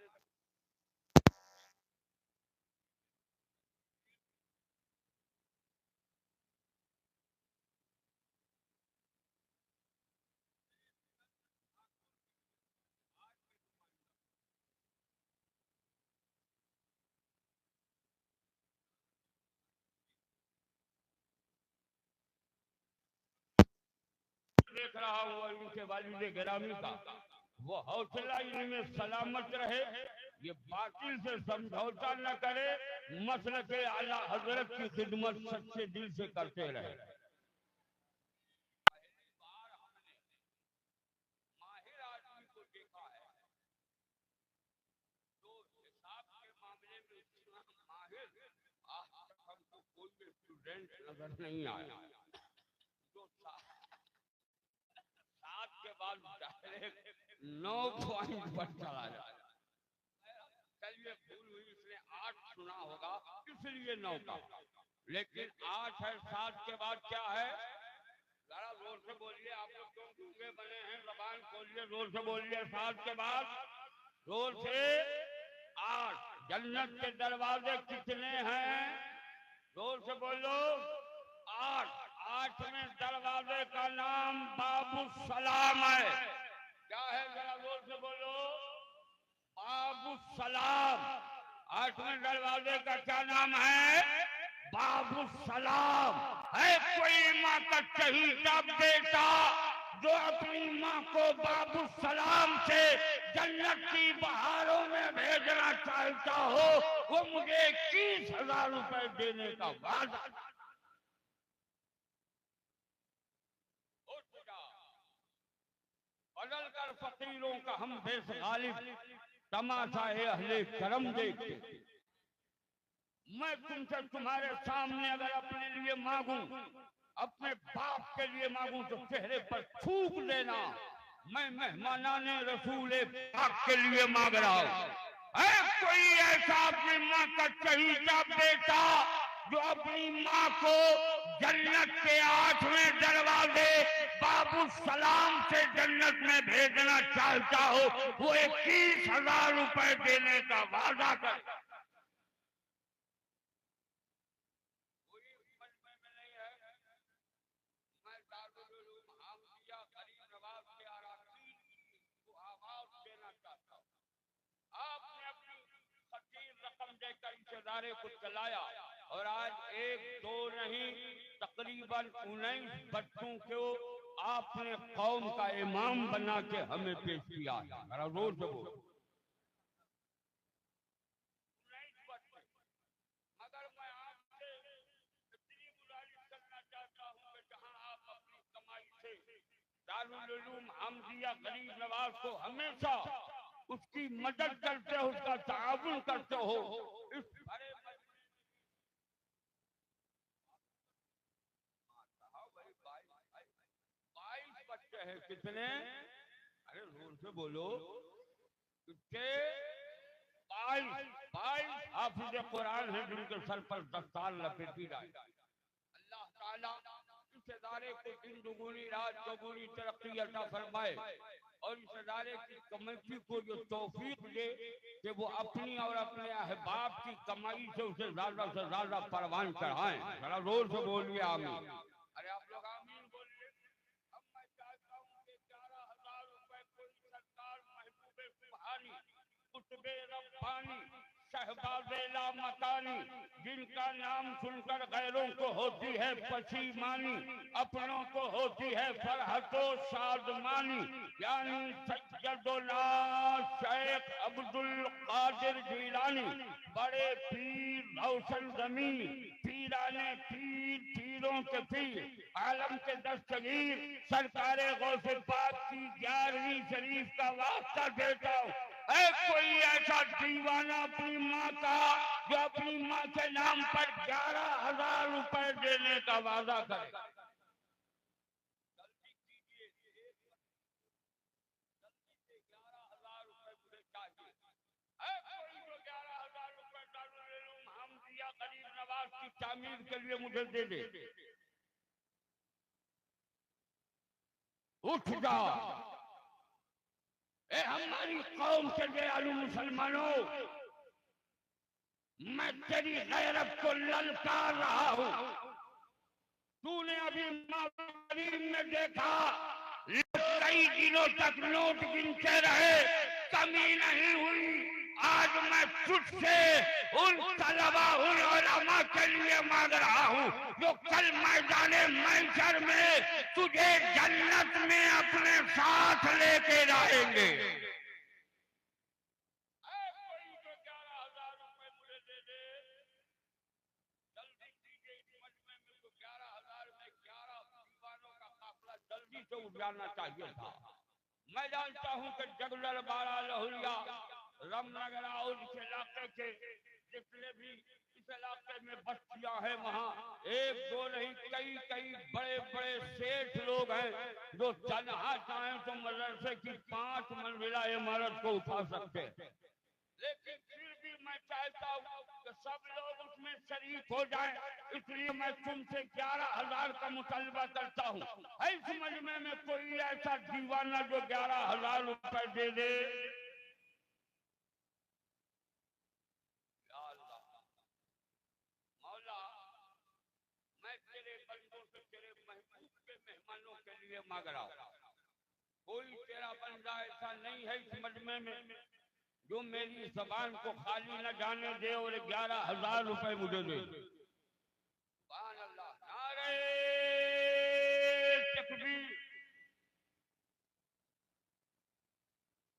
देख रहा हूँ इनके वालिद गिरामी का, वो हौसला इनमें सलामत रहे, ये बातिल से समझौता न करे, मसल के आला हजरत की खिदमत सच्चे दिल से करते रहे। पहली बार हमने माहिर आदमी को देखा है, तो हिसाब के मामले में इतना माहिर आज तक हमको कोई भी स्टूडेंट नजर नहीं आया, जो 7 के बाद डायरेक्ट 9 पॉइंट पर चला जाए। कल ये भूल हुई, इसने 8 सुना होगा इसलिए 9 का, लेकिन 8 है, 7 के बाद क्या है? जरा जोर से बोलिए, आप लोग क्यों गूंगे बने हैं? जबान खोलिए, जोर से बोलिए। 7 के बाद जोर से 8। जन्नत के दरवाजे कितने हैं? जोर से बोलो। 8। 8वें दरवाजे का नाम बाबू सलाम है। क्या है? जरा जोर से बोलो। बाबू सलाम। 8वें दरवाजे का क्या नाम है? बाबू सलाम। है कोई माँ का चहीता बेटा जो अपनी माँ को बाबू सलाम से जन्नत की बहारों में भेजना चाहता हो, वो मुझे 21,000 रुपए देने का वादा। बदल कर फकीरों का हम देश गालिब, तमाशा है अहले करम देखते। मैं तुमसे तुम्हारे सामने अगर अपने लिए मांगूं, अपने बाप के लिए मांगूं, तो चेहरे पर थूक देना। मैं मेहमानाने रसूले पाक के लिए मांग रहा हूं। है कोई ऐसा अपनी माँ का चहीता बेटा जो अपनी माँ को जन्नत के 8वें दरवाजे बाबू सलाम से जन्नत में भेजना चाहता हो, वो 21,000 रुपए देने का वादा कर। कोई मजमे में नहीं है। मैं दारुल उलूम हामिदिया गरीब नवाज के अराकीन को आवाज देना चाहता हूँ। आपने अपनी फकीर रकम देकर इस इदारे को चलाया और आज 1 2 नहीं, तकरीबन 19 बच्चों को आपने कौम का इमाम बना के हमें पेश किया है। जरा जोर से बोलो। मगर मैं आपसे इतनी गुजारिश करना चाहता हूँ कि जहाँ आप अपनी कमाई से दारुल उलूम हमदिया गरीब नवाज को हमेशा उसकी मदद करते हो, उसका ताउन करते हो, इस बड़े 22 बच्चे हैं। कितने? अरे जोर से बोलो। कितने? 22 हाफिज कुरान है जिनके सर पर दस्तार लपेटी जाए। अल्लाह ताला इस इदारे को दिन दुगुनी रात चौगुनी तरक्की अता फरमाए और इस इदारे की कमेटी को जो तौफीक दे कि वो अपनी और अपने अहबाब की कमाई से उसे ज्यादा से ज्यादा परवान चढ़ाएं। जरा जोर से बोलिए आमीन। अरे आप लोग आमीन बोलिए। अब मैं चाहता हूँ कि 11,000 रुपए कोई सरकार महबूबे सुबहानी कुतुबे रब्बानी शहबाज़ेला मकानी जिनका नाम सुनकर गैरों को होती है पसीमानी, अपनों को होती है फरहतो शादमानी, यानी सैयदुना शेख अब्दुल कादिर जिलानी, बड़े पीर रोशन ज़मीन, पीराने पीर, पीरों के पीर, आलम के दस्तगीर सरकारे गौसे पाक की 11वीं शरीफ का वास्ता देता हूँ। कोई ऐसा दीवाना अपनी माँ का जो अपनी माँ के नाम पर 11,000 रुपए देने का वादा करे। जल्दी कीजिए, जल्दी से 11,000 रुपए मुझे चाहिए। कोई जो 11,000 रुपए दारुल उलूम हमदिया गरीब नवाज की तामीर के लिए मुझे दे दे। उठ जाओ ए हमारी कौम के दयालु मुसलमानों, मैं तेरी गैरत को ललकार रहा हूं। तूने अभी मालूम में देखा कई दिनों तक नोट गिनते रहे, कमी नहीं हुई। आज मैं तुझसे उन तलबा उन उलमा के लिए मांग रहा हूँ जो कल मैदाने महशर में तुझे जन्नत में अपने साथ लेके जाएंगे। कोई जो 11,000 रुपए मुझे दे दे, जल्दी कीजिए। इस मजमे में तो 11,000 में 11 दीवानों का काफिला जल्दी से उठ जाना चाहिए था। मैं जानता हूँ कि जगलर बारा लहुरिया रामनगर और इस इलाके के जितने भी इस इलाके में बस्तियां हैं वहाँ एक दो नहीं कई कई बड़े बड़े सेठ लोग हैं जो तनहा चाहें तो मदरसे की 5 मंजिला इमारत को उठा सकते हैं। लेकिन फिर भी मैं चाहता हूँ कि सब लोग उसमें शरीक हो जाएं, इसलिए मैं तुमसे 11,000 का मुतालबा करता हूँ। इस मजमे में कोई ऐसा दीवाना जो 11,000 रुपए दे दे। मौला, मैं तेरे बंदों से तेरे महबूब के मेहमानों के लिए मांग रहा हूँ। कोई तेरा बंदा ऐसा नहीं है इस मजमे में जो मेरी जबान को खाली न जाने दे और 11,000 रुपए मुझे दे। सुभान अल्लाह, नारे तकबीर।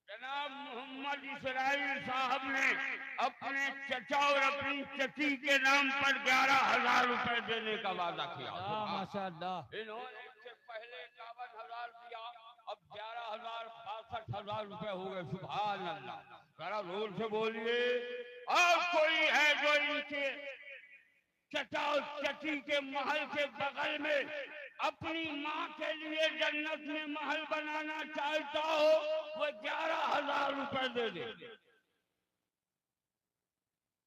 जनाब मोहम्मद इसराइल साहब ने अपने चचा और अपनी चची के नाम पर 11,000 रुपए देने का वादा किया। माशाअल्लाह। इन्होंने इससे पहले 51,000 दिया, अब 11,000 62,000 रुपए हो गए। सुभान अल्लाह। जरा जोर से बोलिए। और कोई है जो इनके चचा और चची के महल के बगल में अपनी माँ के लिए जन्नत में महल बनाना चाहता हो, वो 11,000 रुपए दे दे।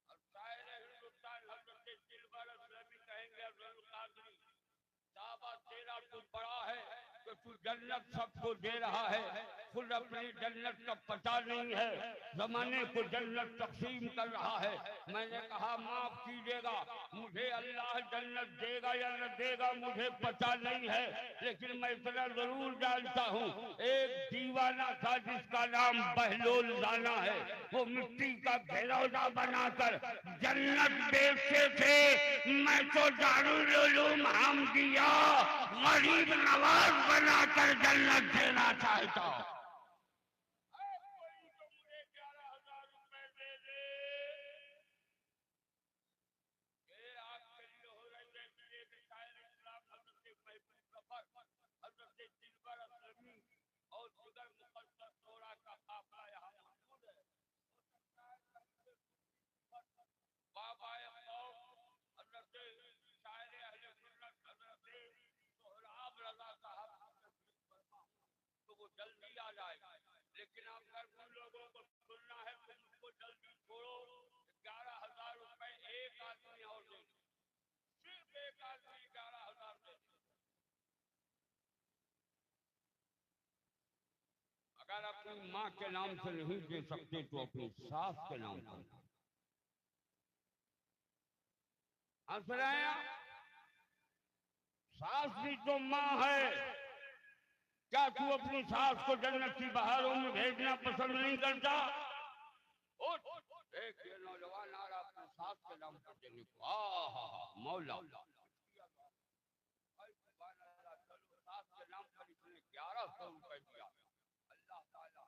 और शायर हिंदुस्तान हज़रत दिलबर असलमी कहेंगे, अब्दुल कादरी साहबा तेरा तो बड़ा है तो तू जन्नत सबको दे रहा है, खुद अपनी जन्नत का पता नहीं है, जमाने को जन्नत तकसीम कर रहा है। मैंने कहा माफ कीजिएगा, मुझे अल्लाह जन्नत देगा या न देगा मुझे पता नहीं है, लेकिन मैं इतना जरूर जानता हूँ एक दीवाना था जिसका नाम बहलोल राना है। वो मिट्टी का घेरौदा बनाकर जन्नत बेचते थे। मैं तो दारुल उलूम हमदिया गरीब नवाज बनाकर जन्नत देना चाहता हूं। जल्दी आ जाएगा, लेकिन आप अगर उन लोगों को सुनना है तो मुझको जल्दी छोड़ो। 11,000 रुपए एक आदमी और दे दो, सिर्फ एक आदमी 11,000 दे दो। अगर अपनी माँ के नाम से नहीं दे सकते तो अपनी सास के नाम पर हंस रहे हैं। सास भी तो माँ है। क्या तू अपनी सास को जन्नत की बहारों में भेजना पसंद नहीं करता? एक ये नौजवान आ रहा अपनी सास के नाम पर देने को। मौला सास के नाम पर इसने 1100 रुपए दिया। अल्लाह ताला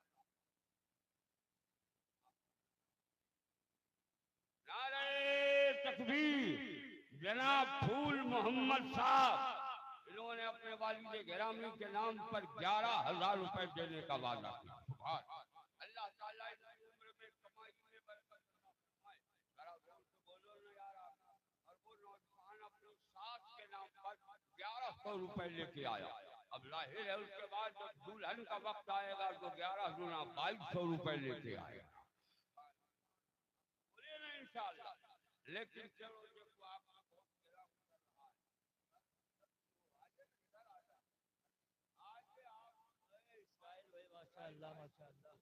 नारे तकबीर। जनाब फूल मोहम्मद साहब, इन्होंने अपने वालिद गिरामी के नाम पर 11,000 रुपए देने का वादा किया। अल्लाह ताला इनकी उम्र में कमाई में बरकत फरमाए। जरा जोर से बोलो ना यार। और वो नौजवान अपनी सास के नाम पर 1100 रुपए लेके आया। अब जाहिर है उसके बाद जब दुल्हन का वक्त आएगा तो 11 गुना 2200 रुपए लेके आएगा। बोले ना इंशाअल्लाह। लेकिन चलो देखो आप माशाअल्लाह माशाअल्लाह।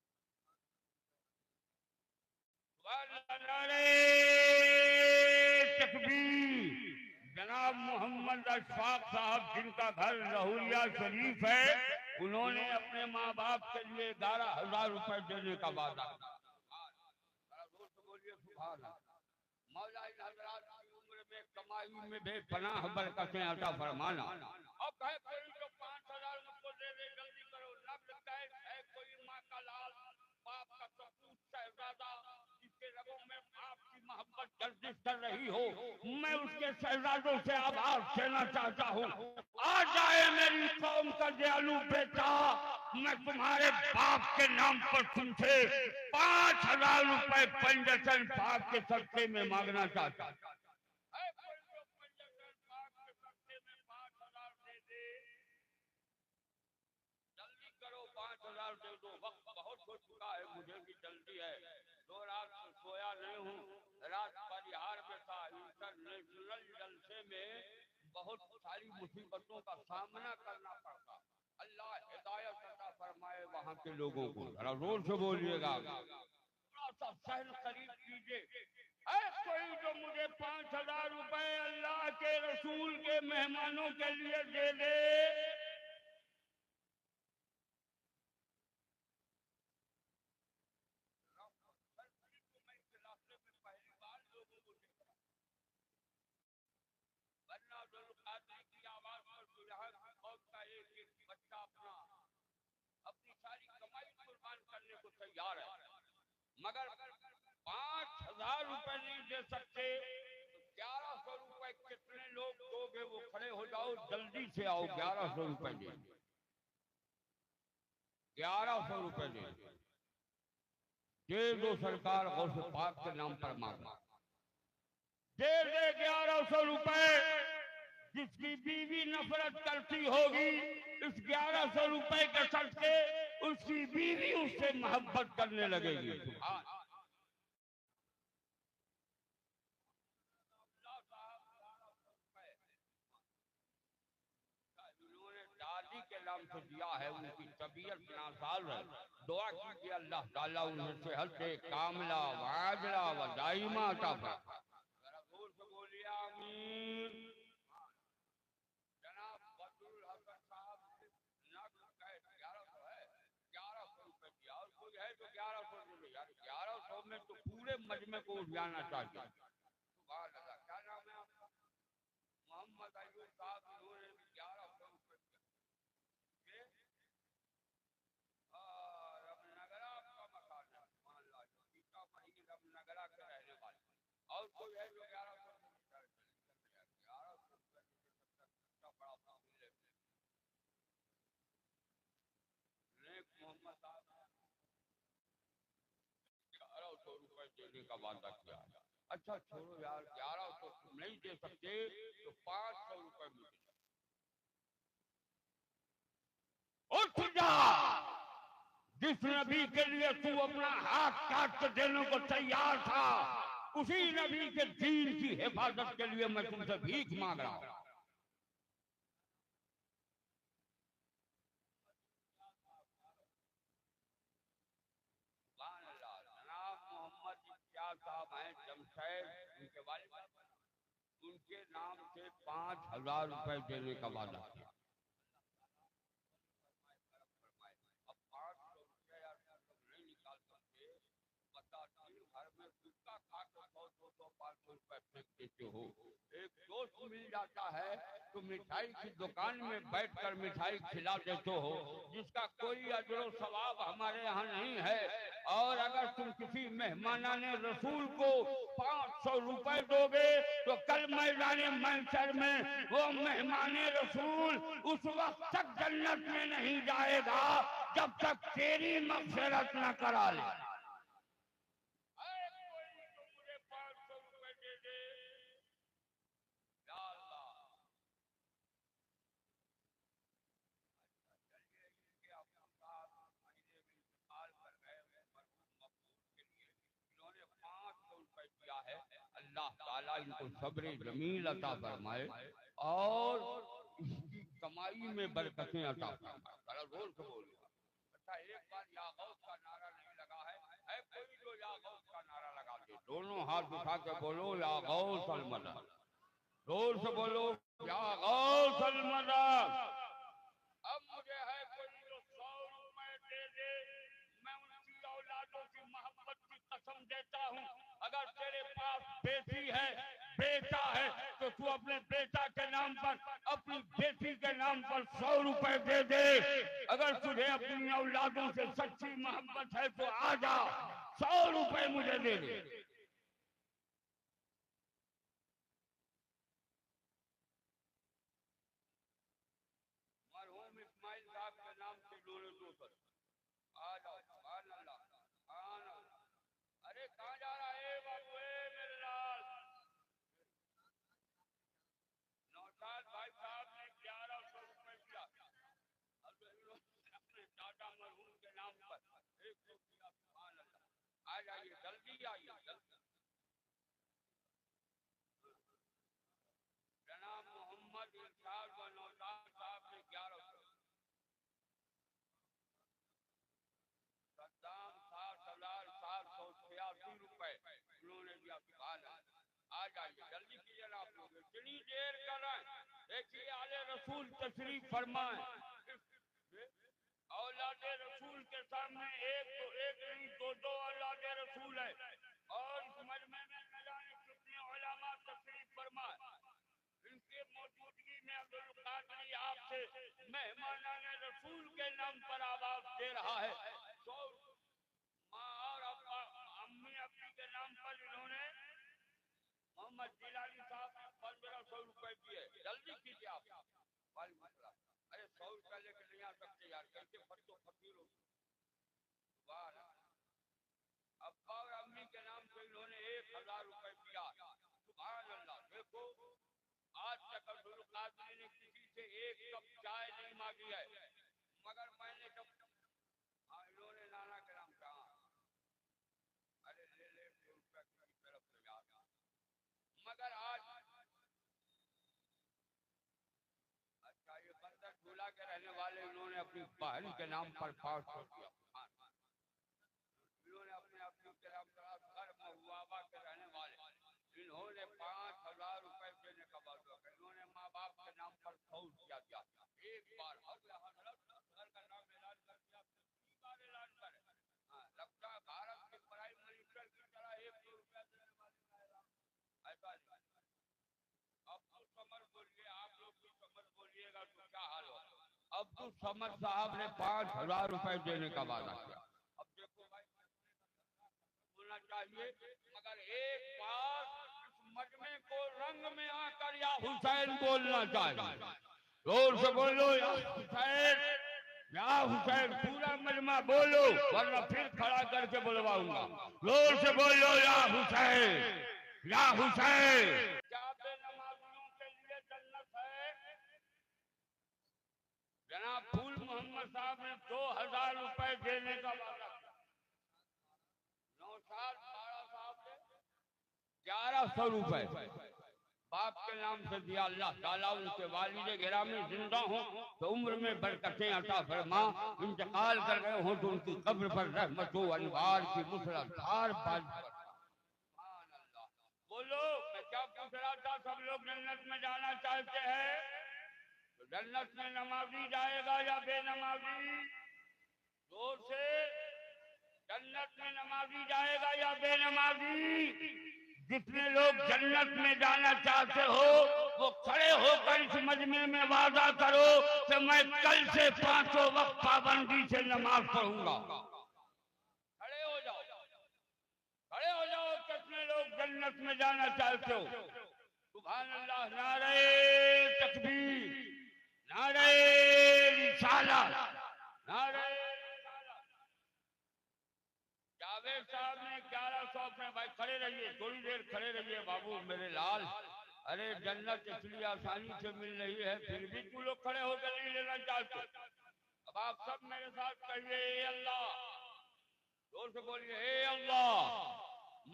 तकबीर। जनाब मोहम्मद अशफाक साहब जिनका घर रहुलिया शरीफ है, उन्होंने अपने माँ बाप के लिए 11,000 रुपए देने का वादा किया। मौला इन हज़रात की उम्र में कमाई में बेपनाह बरकतें अता फरमाना। अब कहे कोई तो 5,000 मुझको दे दे, जल्दी करो। नब्ज है कोई माँ का लाल, बाप का सपूत शहजादा, जिसके रगों में आपकी मोहब्बत गर्दिश कर रही हो, मैं उसके शहजादों से आभार देना चाहता हूँ। आ जाए मेरी कौम का दयालु बेटा, मैं तुम्हारे बाप के नाम पर तुमसे 5,000 रुपए पंजतन पाक के सत्ते में मांगना चाहता हूँ। जल्दी करो, 5,000 दे दो। वक्त बहुत हो चुका है, मुझे भी जल्दी है। 2 रात से सोया नहीं हूँ। रात परिहार में था। इंटरनेशनल जलसे में बहुत सारी मुसीबतों का सामना करना पड़ता। अल्लाह हिदायत अता फरमाए वहाँ के लोगों को। जरा जोर से बोलिएगा। थोड़ा सा सहन करीब कीजिए। कोई जो मुझे 5,000 रुपए अल्लाह के रसूल के मेहमानों के लिए दे दे। बच्चा अपनी सारी कमाई कुर्बान करने को तैयार है, मगर 5,000 रुपए नहीं दे सकते तो 1,100 रुपए कितने लोग दोगे? वो खड़े हो जाओ, जल्दी से आओ। 1,100 रुपए दे, 1,100 रुपए दे दो सरकार। गौस पाक के नाम पर मांगा दे 1,100 रुपए। जिसकी बीवी नफरत करती होगी, इस 1,100 रुपए के सदके उसकी बीवी उससे मोहब्बत करने लगेगी। उन्होंने दादी के नाम से दिया है, उनकी तबीयत नासाज है। दुआ कीजिए अल्लाह ताला उन्हें सेहत दे, कामिला वाजिला व दाइमा अता फरमाए। जरा जोर से बोलिए आमीन। जनाब बदरुल हसन साहब नक्श कहे 1,100 है, 1,100 रुपए दिया। और कोई है जो 1,100 दे दे यार। 1,100 में तो पूरे मजमे को उठ जाना चाहिए। सुभान अल्लाह। क्या नाम है आपका? मोहम्मद अयूब साहब। इन्होंने 1,100 और कोई है जो 1100 मोहम्मद साहब 1100 रुपए देने का वादा किया। अच्छा छोड़ो यार, 1100 तुम नहीं दे सकते तो 500 रुपए मुझे। उठ जा, जिस नबी के लिए तू अपना हाथ काट के देने को तैयार था, उसी नबी के दीन की हिफाजत के लिए मैं तुमसे भीख मांग रहा हूं। मोहम्मद इम्तियाज साहब हैं जमशेद, उनके वालिद उनके नाम से 5000 रुपए देने का वादा किया। अब 500 रुपए यार नहीं निकाल सकते, बता घर में गुटखा खा के 100, 200, 500 रुपए फेंक देते हो। एक दोस्त मिल जाता है तो मिठाई की दुकान में बैठकर मिठाई खिला देते हो, जिसका कोई अजर सवाब हमारे यहाँ नहीं है। और अगर तुम किसी मेहमानाने रसूल को 500 रुपए दोगे तो कल मैदान महशर में वो मेहमाने रसूल उस वक्त तक जन्नत में नहीं जाएगा जब तक तेरी मग़फ़िरत न करा ले। अल्लाह ताला इनको सब्र जमील अता फरमाए और इसकी कमाई में बरकतें अता फरमाए। जोर से बोलो। अच्छा एक बार या गौस का नारा नहीं लगा है कोई जो या गौस का नारा लगा दे, दोनों हाथ उठा के बोलो या गौस अल मदद। जोर से बोलो या गौस अल मदद। अब मुझे है कोई जो 100 रुपए दे दे, मैं उनकी औलादों की मोहब्बत की कसम देता हूँ, अगर तेरे पास बेटी है बेटा है तो तू अपने बेटा के नाम पर अपनी बेटी के नाम पर 100 रुपए दे दे। अगर तुझे अपनी औलादों से सच्ची मोहब्बत है तो आ जा, 100 रुपए मुझे दे दे। मरहूम इस्माइल साहब के नाम से लोने 200 आ जाओ। अरे कहाँ जा रहा है बाबू? मेरे लाल नौशाद भाई साहब ने 1100 रुपए दिया अपने दादा मरहूम के नाम पर। 100 दिया। आ जाइए जल्दी आइए जल्दी। जनाब मोहम्मद इरशाद व नौशाद साहब ने 1100। सद्दाम 7,786 रुपए उन्होंने दिया। आ जाइए जल्दी कीजिए ना आप लोग, इतनी देर कर रहे हैं। देखिए आले रसूल तशरीफ फरमाए। औलादे रसूल के सामने एक नहीं दो औलादे रसूल है और इस मजमे में न जाने कितने उलमा तशरीफ फरमाए। इनके मौजूदगी में अब्दुल कादरी आपसे मेहमानाने रसूल के नाम पर आवाज दे रहा है। तो माँ और अब्बा अम्मी अब्बी के नाम पर इन्होंने मोहम्मद जिलानी साहब ने 1500 रुपए दिए। जल्दी कीजिए आप। अरे 100 रुपए लेके नहीं आ सकते यार, कैसे फकीर हो। अब्बा और अम्मी के नाम पे इन्होंने 1000 रुपए दिया। सुभान अल्लाह। देखो आज तक अब्दुल कादरी ने किसी से एक कप चाय नहीं मांगी है, मगर मैंने जब इन्होंने नाना के नाम कहा, अरे ले 100 रुपए की तरफ से यार, मगर आज अच्छा ये बंदर झूला के रहने वाले इन्होंने अपनी बहन के नाम पर 500 दिया। इन्होंने अपने अपनी के नाम पर महुआबा के रहने वाले इन्होंने 5000 रुपए देने का वादा किया। इन्होंने माँ बाप के नाम पर 100 रुपया दिया। एक बार घर का नाम ऐलान कर दिया, 3 बार ऐलान करे। लगता है भारत के प्राइम मिनिस्टर की तरह 100 रुपया देने वाले का ऐलान ऐसा नहीं। अब्दुल समद बोलिए, आप लोग भी समद बोलिएगा तो क्या हाल हो। अब्दुल समद साहब ने 5000 रुपए देने का वादा किया। अब देखो भाई बोलना चाहिए, मगर एक बार मजमे को रंग में आकर या हुसैन बोलना चाहिए। जोर से बोलो या हुसैन, या हुसैन। पूरा मजमा बोलो वरना फिर खड़ा करके बुलवाऊंगा। जोर से बोलो या हुसैन, या हुसैन। क्या बेनमाजियों के लिए जन्नत है? जनाब फूल मोहम्मद साहब ने 2000 रुपए देने का वादा किया। नौशाद खाड़ा साहब ने 1100 रुपए बाप के नाम से दिया। अल्लाह ताला उनके वालिद गिरामी जिंदा हो तो उम्र में बरकतें अता फरमा, इंतकाल कर गए हो तो उनकी कब्र पर रहमतों अनवार की मूसलाधार बारिश। बोलो, मैं क्या पूछ रहा था? सब लोग जन्नत में जाना चाहते हैं, तो जन्नत में नमाजी जाएगा या बेनमाजी? जोर से, जन्नत में नमाजी जाएगा या बेनमाजी? जितने लोग जन्नत में जाना चाहते हो वो खड़े होकर इस मजमे में वादा करो कि मैं कल से 5 वक्त पाबंदी से नमाज पढ़ूंगा। खड़े हो जाओ, खड़े हो जाओ। कितने लोग जन्नत में जाना चाहते हो? सुभान अल्लाह। नारे तकबीर, नारे रिसालत, नारे। जावेद साहब ने 1100 में, भाई खड़े रहिए, थोड़ी देर खड़े रहिए बाबू मेरे लाल। अरे जन्नत इसलिए आसानी से मिल रही है, फिर भी तू लोग खड़े होकर नहीं लेना चाहते। अब आप सब मेरे साथ कहिए, हे अल्लाह। जोर से बोलिए, हे अल्लाह,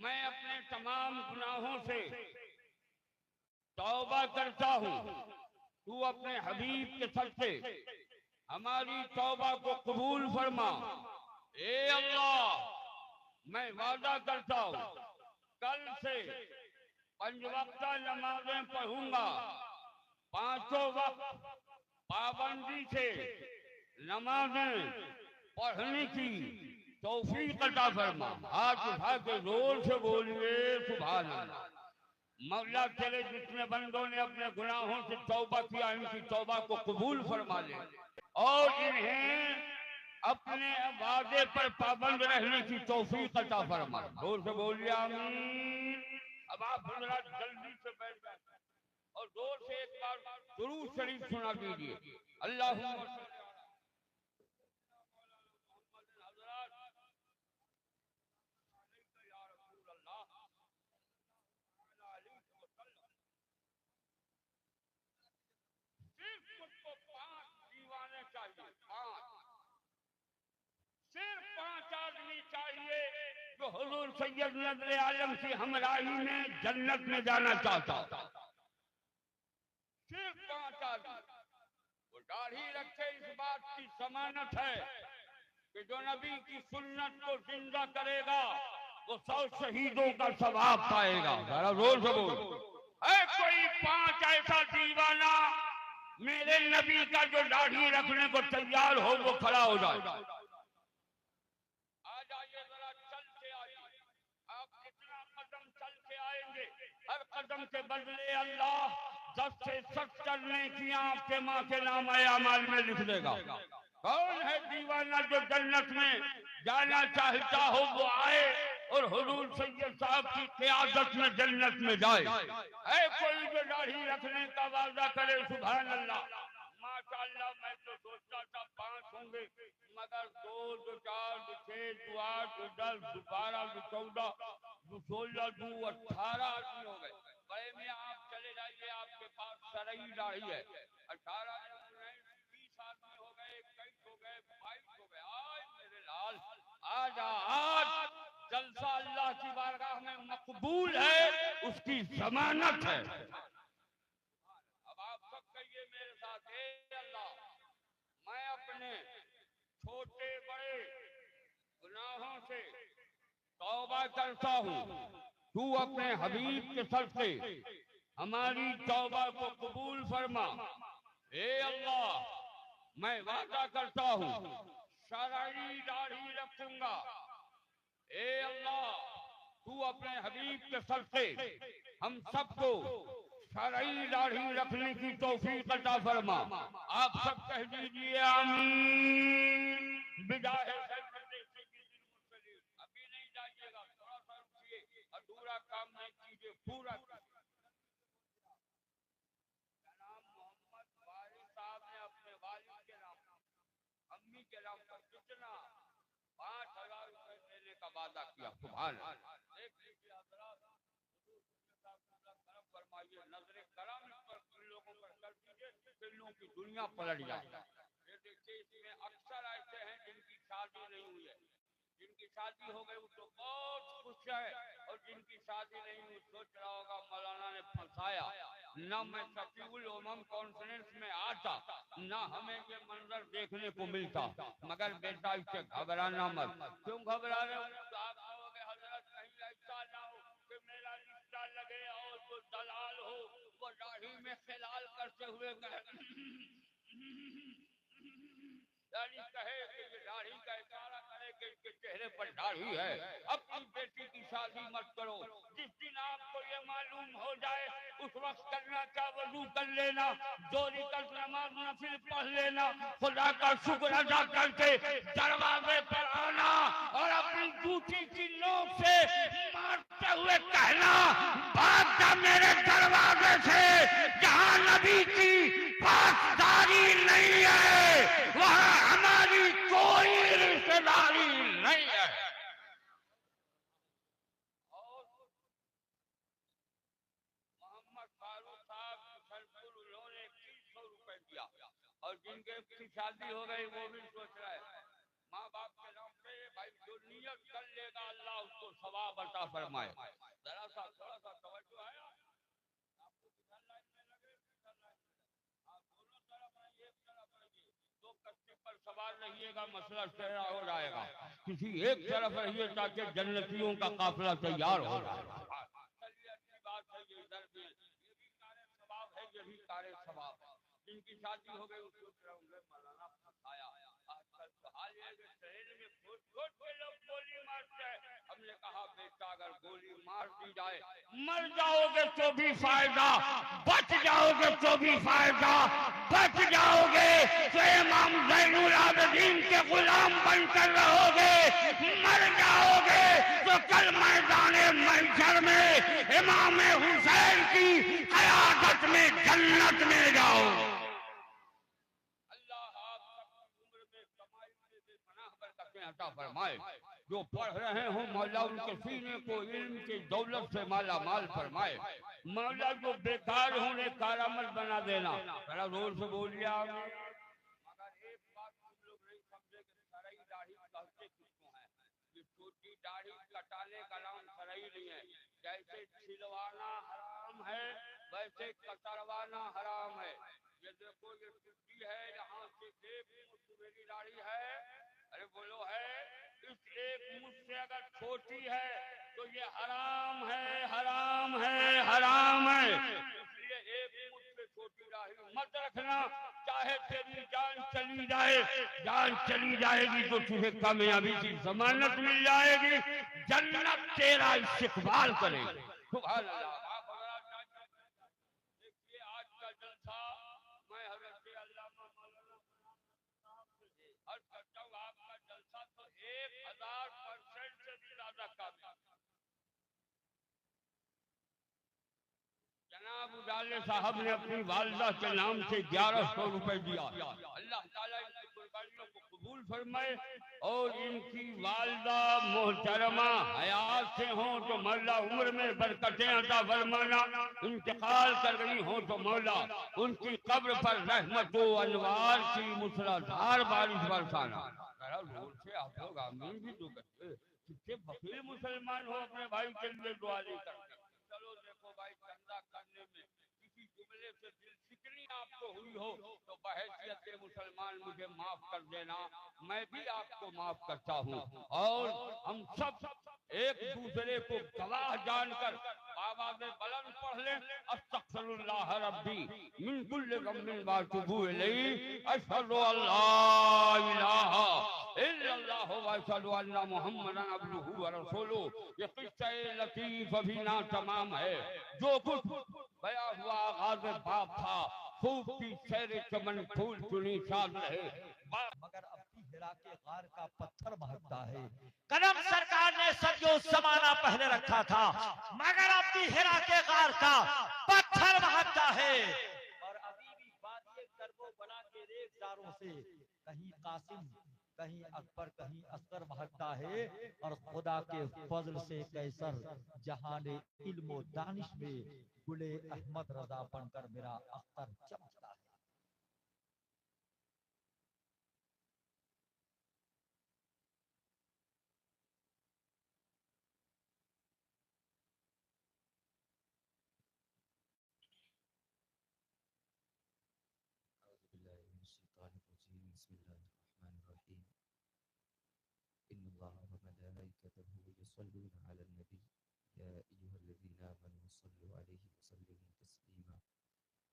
मैं अपने तमाम गुनाहों से तौबा करता हूँ। तू अपने हबीब के सदक़े हमारी तौबा को कबूल फरमा। हे अल्लाह, मैं वादा करता हूँ कल से 5 वक्त नमाजें पढ़ूंगा। 5 वक्त पाबंदी से नमाजें पढ़ने की तौफीक अता फरमा। हाथ उठा के जोर से बोलिए सुभान अल्लाह। मौला तेरे जितने बंदों ने अपने गुनाहों से तौबा किया, इनकी तौबा को कबूल फरमा ले और इन्हें अपने वादे पर पाबंद रहने की तौफीक अता फरमा। जोर से बोलिए आमीन। अब आप जरा जल्दी से बैठ जाए और जोर से एक बार दुरूद शरीफ सुना दीजिए। अल्लाहुम्मा चाहिए, 5 सिर्फ 5 आदमी चाहिए जो हुजूर सैयद नजर आलम की हमराही में जन्नत में जाना चाहता। सिर्फ 5 आदमी। वो दाढ़ी रखे, इस बात की जमानत है कि जो नबी की सुन्नत को जिंदा करेगा वो 100 शहीदों का सवाब पाएगा। जरा जोर से बोलो। कोई 5 ऐसा दीवाना मेरे नबी का जो दाढ़ी रखने को तैयार हो वो खड़ा हो जाए। आ जाइए, जरा चल के आइए। आप कितना कदम चल के आएंगे, हर कदम के बदले अल्लाह 10 से 70 नेकियां आपके माँ के नाम अमाल में लिख देगा। कौन है दीवाना जो जन्नत में जाना चाहता हो वो आए और हुजूर सैयद साहब की क़ियादत में जन्नत में जाए। है कोई जो दाढ़ी रखने का वादा करे? सुभान अल्लाह। माशाअल्लाह। मैं तो सोचता था 5 होंगे, मगर 2, 2, 4, 2, 6, 2, 8, 2, 10, 2, 12, 2, 14, 2, 16, 2, 18 आदमी हो गए। बड़े में आप चले जाइए, आपके पास सरई दाढ़ी है। 18, 20 आदमी हो गए, 21 हो गए, 22 हो गए। आज मेरे लाल आजा, आज जलसा अल्लाह की बारगाह में मकबूल है, उसकी जमानत है। अब आप सब कहिए मेरे साथ, हे अल्लाह, मैं अपने छोटे बड़े गुनाहों से तौबा करता हूँ। तू अपने हबीब के सदक़े हमारी तौबा को कबूल फरमा। हे अल्लाह, मैं वादा करता हूँ शरई दाढ़ी रखूंगा। हे अल्लाह, तू अपने हबीब के सदक़े हम सबको शरई दाढ़ी रखने की तौफीक अता फरमा। आप सब कह दीजिए आमीन। बिजाहे अभी नहीं जाइएगा, थोड़ा सा रुकिए, अधूरा काम नहीं कीजिए, पूरा सुभान अल्लाह। देख लीजिए हज़रात, करम फरमाइए, नजर करम इस पर लोगों पर कर दीजिए, दिलों की दुनिया पलट जाए। ये देखिए इसमें अक्सर ऐसे हैं जिनकी शादी नहीं हुई है, जिनकी शादी हो गई वो तो बहुत खुश है, और जिनकी शादी नहीं हुई सोच रहा होगा मौलाना ने फंसाया, ना मैं शफीउल उमम कॉन्फ्रेंस में आता, ना हमें ये मंजर देखने को मिलता। मगर बेटा इससे घबराना मत। क्यों घबरा रहे हो? तो आप कहोगे हजरत कहीं ऐसा ना हो कि मेरा रिश्ता लगे और वो दलाल हो, वो दाढ़ी में खिलाल करते हुए दाढ़ी कहे कि ये दाढ़ी का इशारा करे कि इसके चेहरे पर दाढ़ी है। अपनी बेटी की शादी मत करो। जिस दिन आपको ये मालूम हो जाए उस वक्त करना क्या, वजू कर लेना, जोरी कर नमाज नफिल पढ़ लेना, खुदा का शुक्र अदा करके दरवाजे पर आना और अपनी जूती की नोक से मारते हुए कहना, भाग जा मेरे दरवाजे से, जहाँ नबी की पासदारी नहीं है वहाँ हमारी कोई रिश्तेदारी नहीं है। और मोहम्मद फारूक साहब मुसलपुर उन्होंने 300 रुपए दिया, और जिनके की शादी हो गई वो भी सोच रहा है माँ बाप के नाम पे, भाई जो नियत कर लेगा अल्लाह उसको सवाब अता फरमाए। जरा सा थोड़ा सा तवज्जो है, आपको किधर लाइन में लगे, किधर लाइन में, आप दोनों तरफ आइए, एक तरफ आइए, दो कश्ती पर सवार रहिएगा, मसला तेरा हो जाएगा। किसी एक तरफ रहिए ताकि जन्नतियों का काफिला तैयार हो जाए। चलिए अच्छी बात है, ये इधर भी ये भी कार्य सवाब है, ये भी कार्य सवाब है। जिनकी शादी हो गई उसको होंगे मौलाना फंसाया। आजकल तो हाल ये ट्रेन में छोट के लोग गोली मारते हैं। हमने कहा बेटा अगर गोली मार दी जाए मर जाओगे तो भी फायदा, बच जाओगे तो भी फायदा, बच जाओगे तो इमाम ज़ैनुल आबिदीन के गुलाम बनकर रहोगे, मर जाओगे तो कल मैदाने महशर में इमाम हुसैन की क़यादत में जन्नत में जाओ। अल्लाह आप सबकी उम्र में कमाई में बेपनाह बरकतें अता फरमाए। जो पढ़ रहे हो मौला उनके सीने को इल्म की दौलत से माला माल फरमाए। मौला जो बेकार होने कारामद बना देना। जरा जोर से बोलिए आमीन। मगर एक बात हम लोग नहीं समझे कि सरई दाढ़ी कहते किसको है। ये छोटी दाढ़ी कटाने का नाम सरई नहीं है। जैसे छिलवाना हराम है वैसे कतरवाना हराम है। ये देखो ये टुट्टी है, यहाँ से एक मुट्ठी मेरी दाढ़ी है, अरे बोलो है, इस एक मुट्ठ से अगर छोटी है तो ये हराम है, हराम है, हराम है। इसलिए एक मुट्ठ से छोटी दाढ़ी मत रखना, चाहे तेरी जान चली जाए, जान चली जाएगी तो तुझे कामयाबी की जमानत मिल जाएगी, जन्नत तेरा इस्तकबाल करेगी। सुभान अल्लाह। देखिए आज का जलसा मैं हज़रत अल्लामा मौलाना अर्ज़ करता हूँ, आपका जलसा तो 1000% से भी ज्यादा कामयाब। जनाब उजाले साहब ने अपनी वालिदा के नाम से 1100 रुपए दिया। अल्लाह ताला इनकी कुर्बानियों को कबूल फरमाए, और इनकी वालिदा मोहतरमा हयात से हो तो मौला उम्र में बरकतें अता फरमाना, इंतकाल कर गई हो तो मौला उनकी कब्र पर रहमत व अनवार की मूसलाधार बारिश बरसाना। जोर से आप लोग आमीन भी तो करते, कितने बकील मुसलमान हो अपने भाई के लिए दुआ नहीं करते। चलो देखो भाई, चंदा करने में किसी जुमले से दिल सिकनी आपको हुई हो तो बहैसियत मुसलमान मुझे माफ कर देना, मैं भी आपको माफ करता हूँ। और हम सब एक दूसरे को गवाह जानकर आवाज़ बुलंद पढ़ लें, अस्तगफिरुल्लाह रब्बी मिन कुल्लि ज़म्बिन व अतूबु इलैहि, अशहदु अल्ला इलाहा इल्लल्लाह व अशहदु अन्ना मुहम्मदन अब्दुहु व रसूलुहु। ये किस्सा लतीफ अभी ना तमाम है। जो कुछ बया हुआ आगाज़ बाप था, खूब की सैर चमन फूल चुनी साज रहे, मगर अब भी हिरा के गार का पत्थर महकता है। कदम सरकार ने सदियों समाना पहले रखा था, मगर अब भी हिरा के गार का पत्थर महकता है। और अभी भी वादिये कर्बो बना के रेखदारों से कहीं कासिम कहीं अकबर कहीं असगर महकता है, और खुदा के फजल से कैसर जहान इल्म दानिश में गुले अहमद रजा बनकर मेरा अख्तर चमकता है।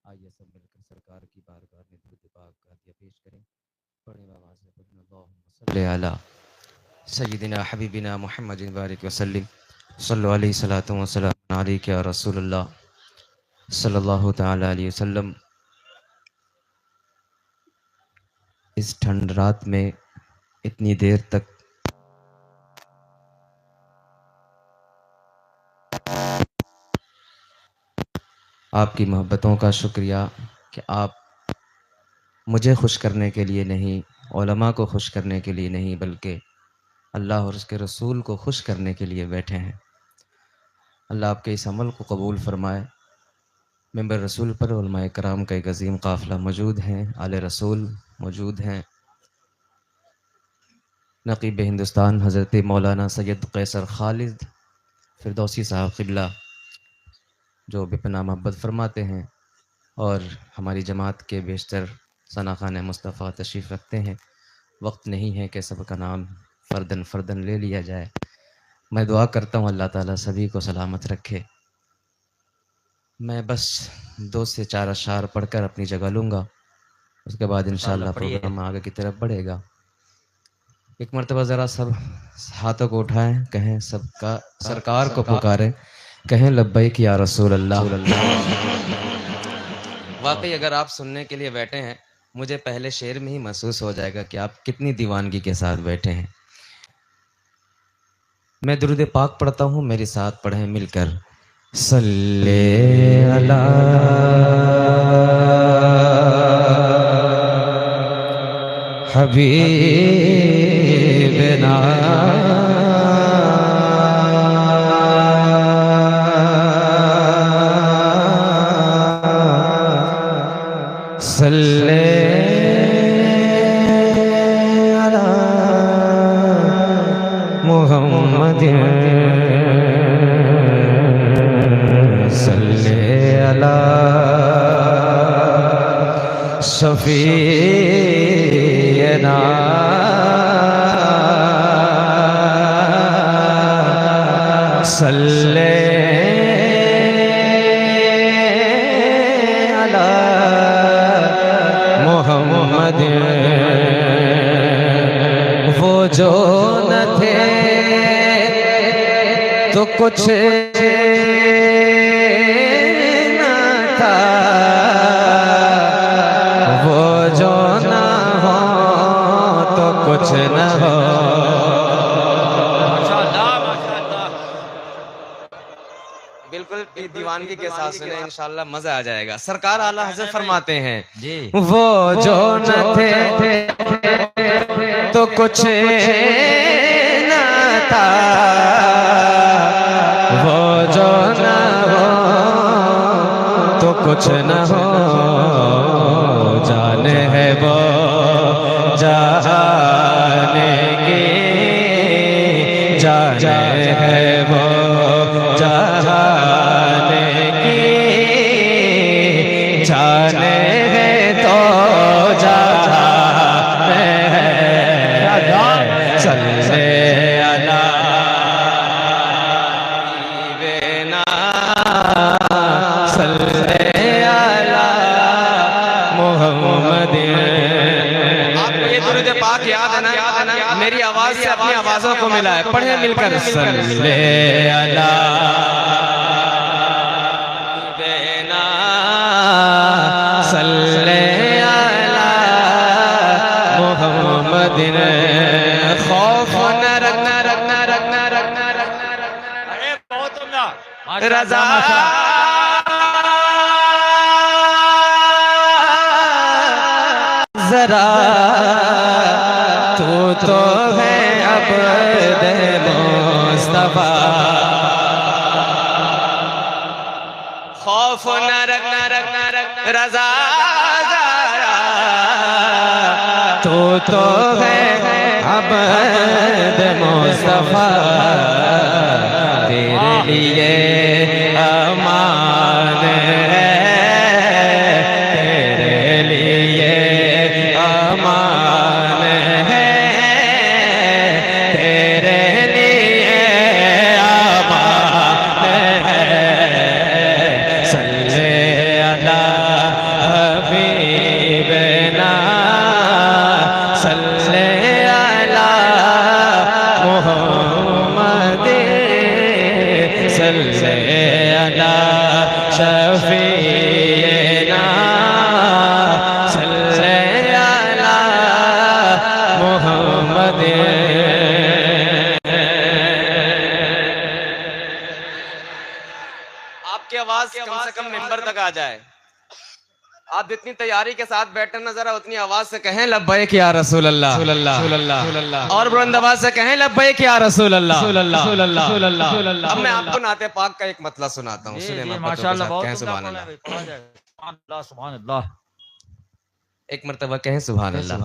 आइए सब मिलकर सरकार की बारगाह में दुरूद पाक गादिया पेश करें। पढ़े आवाज़ में पढ़ना अल्लाहुम्मा सल्ली अला सय्यिदिना हबीबिना मुहम्मदिन बारिक वसल्लिम सल्लु अलैहि सलातु व सलाम अलैका या रसूलल्लाह सल्लल्लाहु तआला अलैहि वसल्लम। इस ठंड रात में इतनी देर तक आपकी मोहब्बतों का शुक्रिया कि आप मुझे खुश करने के लिए नहीं, उलमा को खुश करने के लिए नहीं, बल्कि अल्लाह और उसके रसूल को खुश करने के लिए बैठे हैं। अल्लाह आपके इस अमल को कबूल फरमाए। मेंबर रसूल पर उलमाए कराम का एक अजीम काफ़िला मौजूद हैं, आले रसूल मौजूद हैं। नकीब हिंदुस्तान हज़रत मौलाना सैयद कैसर खालिद फिरदौसी साहब क़िबला जो बेपनाह मोहब्बत फरमाते हैं, और हमारी जमात के बेशतर सना खान मुस्तफ़ा तशरीफ़ रखते हैं। वक्त नहीं है कि सबका नाम फ़र्दन फ़र्दन ले लिया जाए। मैं दुआ करता हूँ अल्लाह ताला सभी को सलामत रखे। मैं बस 2 से 4 अशार पढ़कर अपनी जगह लूँगा, उसके बाद इंशाअल्लाह प्रोग्राम आगे की तरफ बढ़ेगा। एक मरतबा ज़रा सब हाथों को उठाएं, कहें सबका सरकार को पुकारें, कहें लब्बैक या रसूल अल्लाह। वाकई अगर आप सुनने के लिए बैठे हैं, मुझे पहले शेर में ही महसूस हो जाएगा कि आप कितनी दीवानगी के साथ बैठे हैं। मैं दुरूद पाक पढ़ता हूँ, मेरे साथ पढ़ें मिलकर। सल्ले अला हबीबना सल्ले अला मुहम्मद सल्ले अला शफीना सल्ले अला मोहम्मद। वो जो न थे तो कुछ न था, वो जो न हो तो कुछ न हो। बिल्कुल दीवानगी के साथ सुने, इंशाल्लाह मजा आ जाएगा। सरकार आला हज़रत फरमाते हैं जी, वो जो न थे तो कुछ न था, वो जो न हो तो कुछ न हो। जाने है वो जानेंगे, जाने है वो जानेंगे, जाने है तो जाने है। सल्ले अला हबीबना सल्ले अला मुहम्मद। आपको ये दुरूद पाक याद है ना? मेरी आवाज से अपनी आवाजों को मिला है, पढ़े मिलकर। सल्ले अला हबीबना सल्ले अला मुहम्मद। खौफ न रखना रखना रखना रखना रखना रजा जरा तू मुस्तफा खौफ न रख रजा तो है अबद मुस्तफा तेरे लिए अमान है तेरे लिए अमान है तेरे लिए अमान है सल्ले अला हबीबना सल्ले अला मुहम्मद सल्ले अला शफीना सल्ले अला मुहम्मद। आपकी आवाज कम से कम मिंबर तक आ जाए। आप जितनी तैयारी के साथ बैठे नजर आ उतनी आवाज से कहें लब्बैक या रसूल अल्लाह और बुलंद आवाज से कहें लब्बैक या रसूल अल्लाह। अब मैं आपको नाते पाक का एक मतला सुनाता हूँ, सुने माशाअल्लाह। कहें सुभान अल्लाह, सुभान अल्लाह। एक मर्तबा कहें सुभान अल्लाह।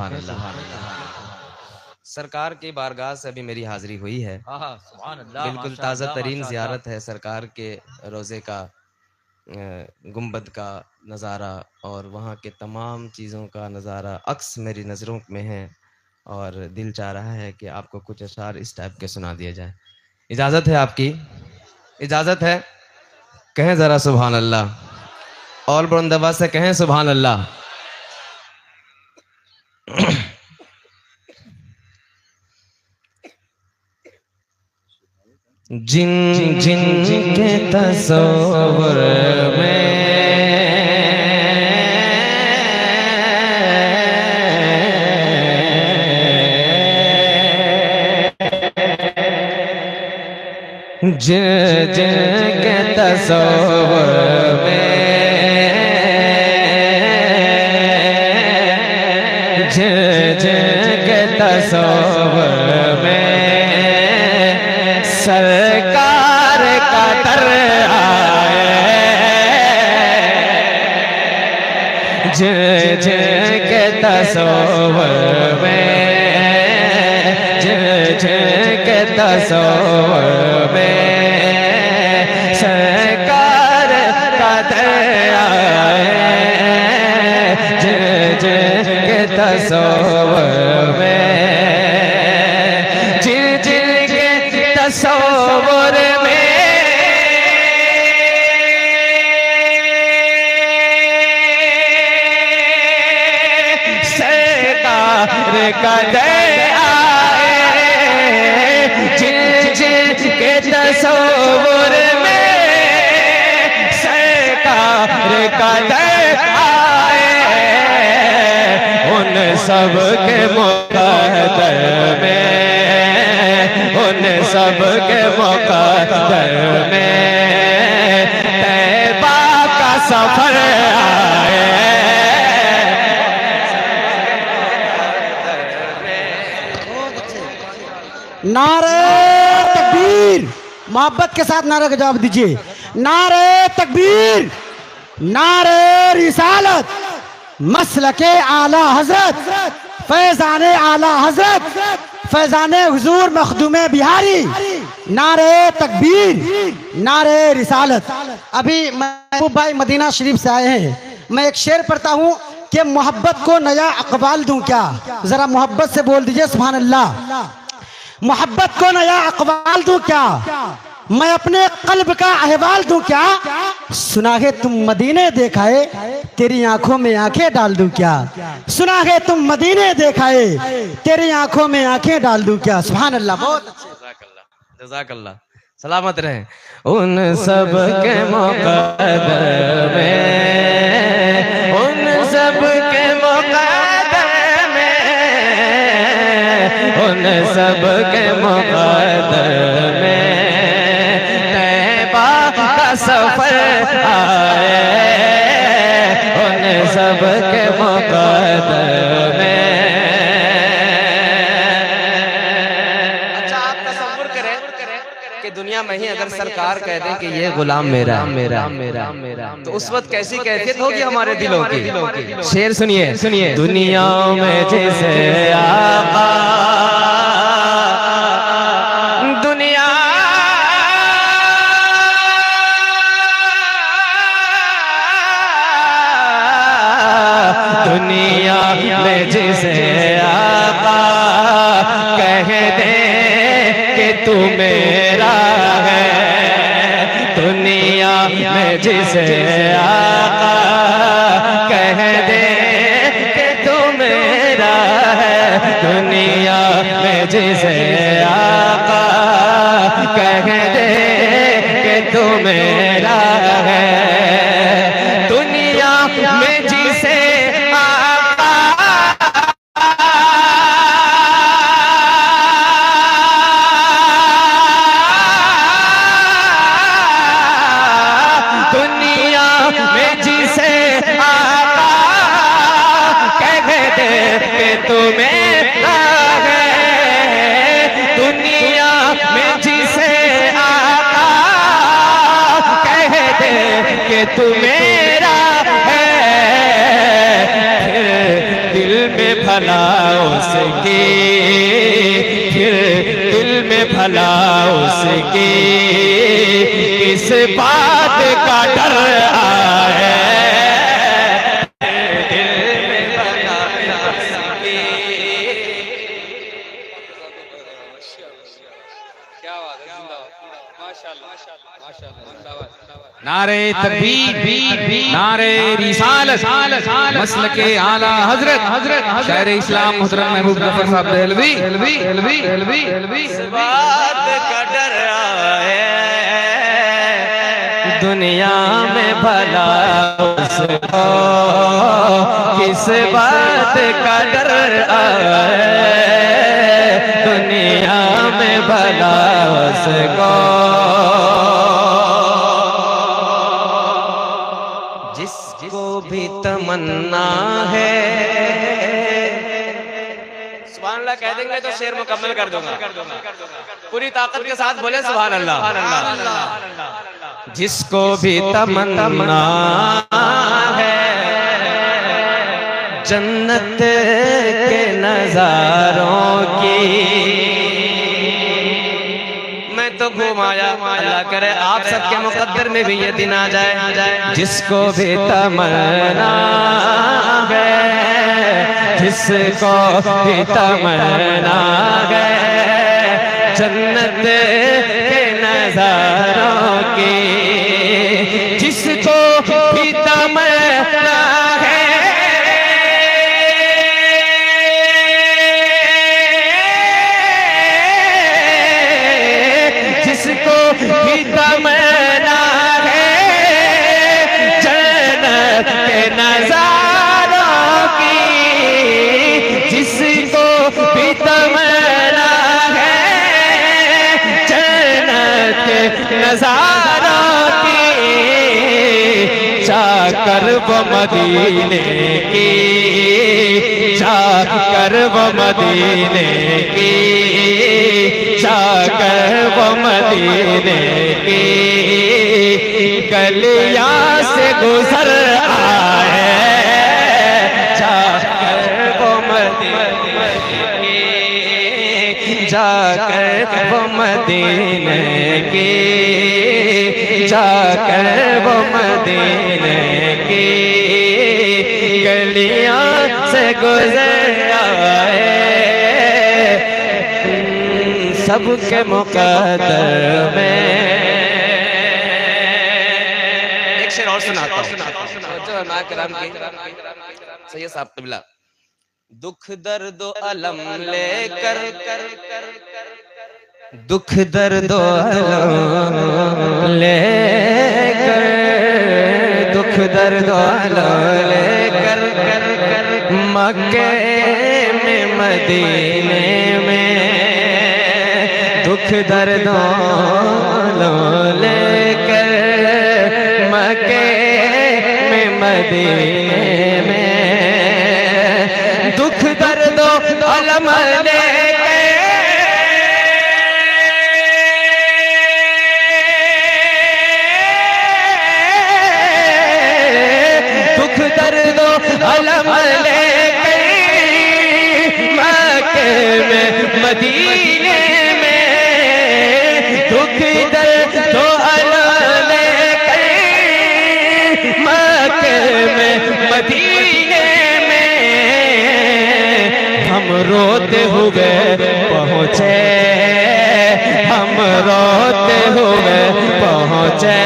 सरकार की बारगाह से अभी मेरी हाजिरी हुई है। सुभान अल्लाह। बिल्कुल ताज़ा तरीन ज़ियारत है सरकार के रोज़े का, गुंबद का नज़ारा और वहाँ के तमाम चीज़ों का नज़ारा अक्स मेरी नज़रों में है और दिल चाह रहा है कि आपको कुछ अशार इस टाइप के सुना दिया जाए। इजाज़त है आपकी? इजाज़त है? कहें ज़रा सुभान अल्लाह और बुलंद आवाज़ से कहें सुभान अल्लाह। जिन जिन के तस्वर में जिन जिन के तस्वर में जिन जिन के तस्वर में सरकार का दर आए जिन जिन के तस्वर में जिन जिन के तस्वर में सरकार का दर आए जिन जिन के तस्वर में जिन जिन के तस्वर में सरकार का दर आए जिन जिन के तस्वर में सरकार का दर आए उन सब के मुक़द्दर में उन सब के मुक़द्दर में तैबा का सफर आए नारे तकबीर, मोहब्बत के साथ नारे का जवाब दीजिए। नारे तकबीर, नारे रिसालत, मसलके आला हजरत, फैजाने आला हजरत, फैजाने हुजूर मखदूमे बिहारी। नारे तकबीर, नारे रिसालत। अभी महबूब भाई मदीना शरीफ से आए हैं, मैं एक शेर पढ़ता हूँ कि मोहब्बत को नया अकबाल दूं क्या। जरा मोहब्बत से बोल दीजिए सुभान अल्लाह। मोहब्बत को नया अकबाल दूं क्या, मैं अपने कल्ब का अहवाल दूं क्या। सुना है तुम मदीने देखा है, तेरी आंखों में आंखें डाल दूं क्या। सुना है तुम मदीने देखा है, तेरी आंखों में आंखें डाल दूं क्या। सुभान अल्लाह। बहुत जज़ाकल्लाह, सलामत रहे। उन सब के मुक़द्दर में उन सब के मुक़द्दर में उन सब के मुक़द्दर में तैबा का सफर आए उन सब के मुक़द्दर में। अच्छा, आप तसव्वुर करें कि दुनिया में ही अगर सरकार कह दे कि ये गुलाम मेरा मेरा मेरा मेरा, तो उस वक्त कैसी कैफियत होगी हमारे दिलों की। शेर सुनिए सुनिए। दुनिया में जैसे आका, दुनिया दुनिया में जिसे आका कह दे कि तू मेरा है, दुनिया में जिसे आका कह दे कि तू मेरा है, दुनिया में जिसे आका कह दे कि तू मेरा है, दुनिया में जिसे तू मेरा है, दुनिया में जिसे आका कह दे कि तू मेरा है, फिर दिल में भला उसकी, फिर दिल में भला उसकी किस बात का डर आए, नारे तकबीर, नारे रिसालत, मसलके आला हजरत शायर इस्लाम मोहतरम महबूब जफर साहब देहलवी। बात का डर है दुनिया में भला उसको किस बात का डर है, दुनिया में भला उसको जिसको भी तमन्ना है। सुभान अल्लाह कह देंगे तो शेर मुकम्मल कर दूंगा, पूरी ताकत के साथ बोले सुभान अल्लाह। जिसको भी तमन्ना है जन्नत के नजारों की, मैं तो घूम आया, अल्लाह करे आप सबके मुकद्दर में भी ये दिन आ जाए। जिसको भी तमन्ना है, जिसको भी तमन्ना है जन्नत के नजारों की, जिसको भी तमन्ना है जिसको भी तमन्ना है जन्नत के नजारों की, जिसको भी तमन्ना है जन्नत के नजारों की, जाकर वो मदीने की, जाकर वो मदीने की, जाकर वो मदीने की गलियां से गुजर आए, जाकर वो मदीने की, जाकर वो मदीने की, जाकर वो मदीने की गलियां से गुजर आए, सबके मुकद्दर में। एक शेर और सुनाता हूँ सैयद साहब कबिला। दुख दर्द अलम लेकर, दुख दर्द अलम लेकर, दुख दर्द अलम लेकर मक्के में मदीने में, दुख दर्द लेकर मक्के में मदीने में, दुख दर्द अलम लेकर मदीने में, दुख दर्द तो अलने कहीं मक्के में मदीने में हम रोते हुए पहुँचे, हम रोते हुए पहुँचे,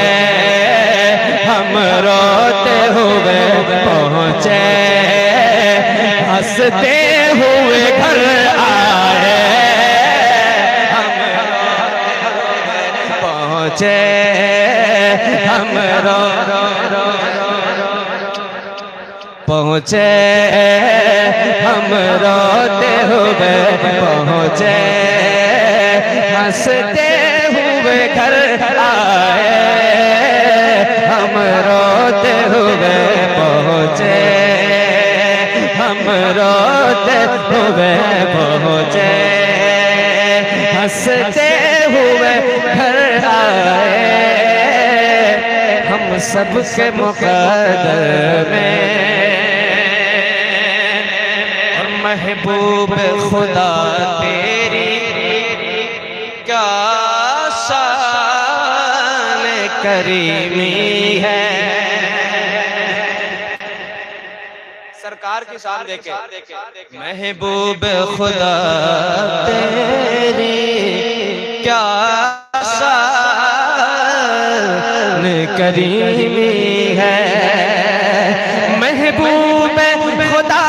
हम रोते हुए पहुँचे, हंसते हुए घर आए, हम पहुँचे, हम पहुँचे, हम रोते हुए पहुँचे, हंसते हुए घर आए, हम रोते हुए पहुँचे, हम रोते हुए पहुँचे, हंसते हुए घर आए, हम सबके मुक़द्दर में महबूब खुदा तेरी क्या शान करीमी है। सरकार की शान देखे, महबूब खुदा तेरी क्या शान करीमी है, महबूब खुदा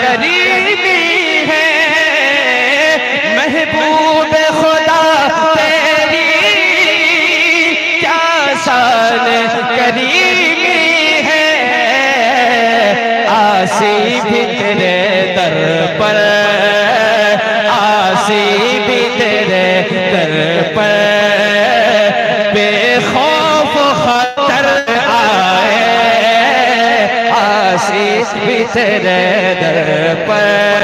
करीमी है, महबूब खुदा तेरी क्या शान करीमी है, आसी भी तेरे दर पर, आसी भी तेरे दर पर, बेखौफ खतर आए, आशीष भी तेरे दर पर।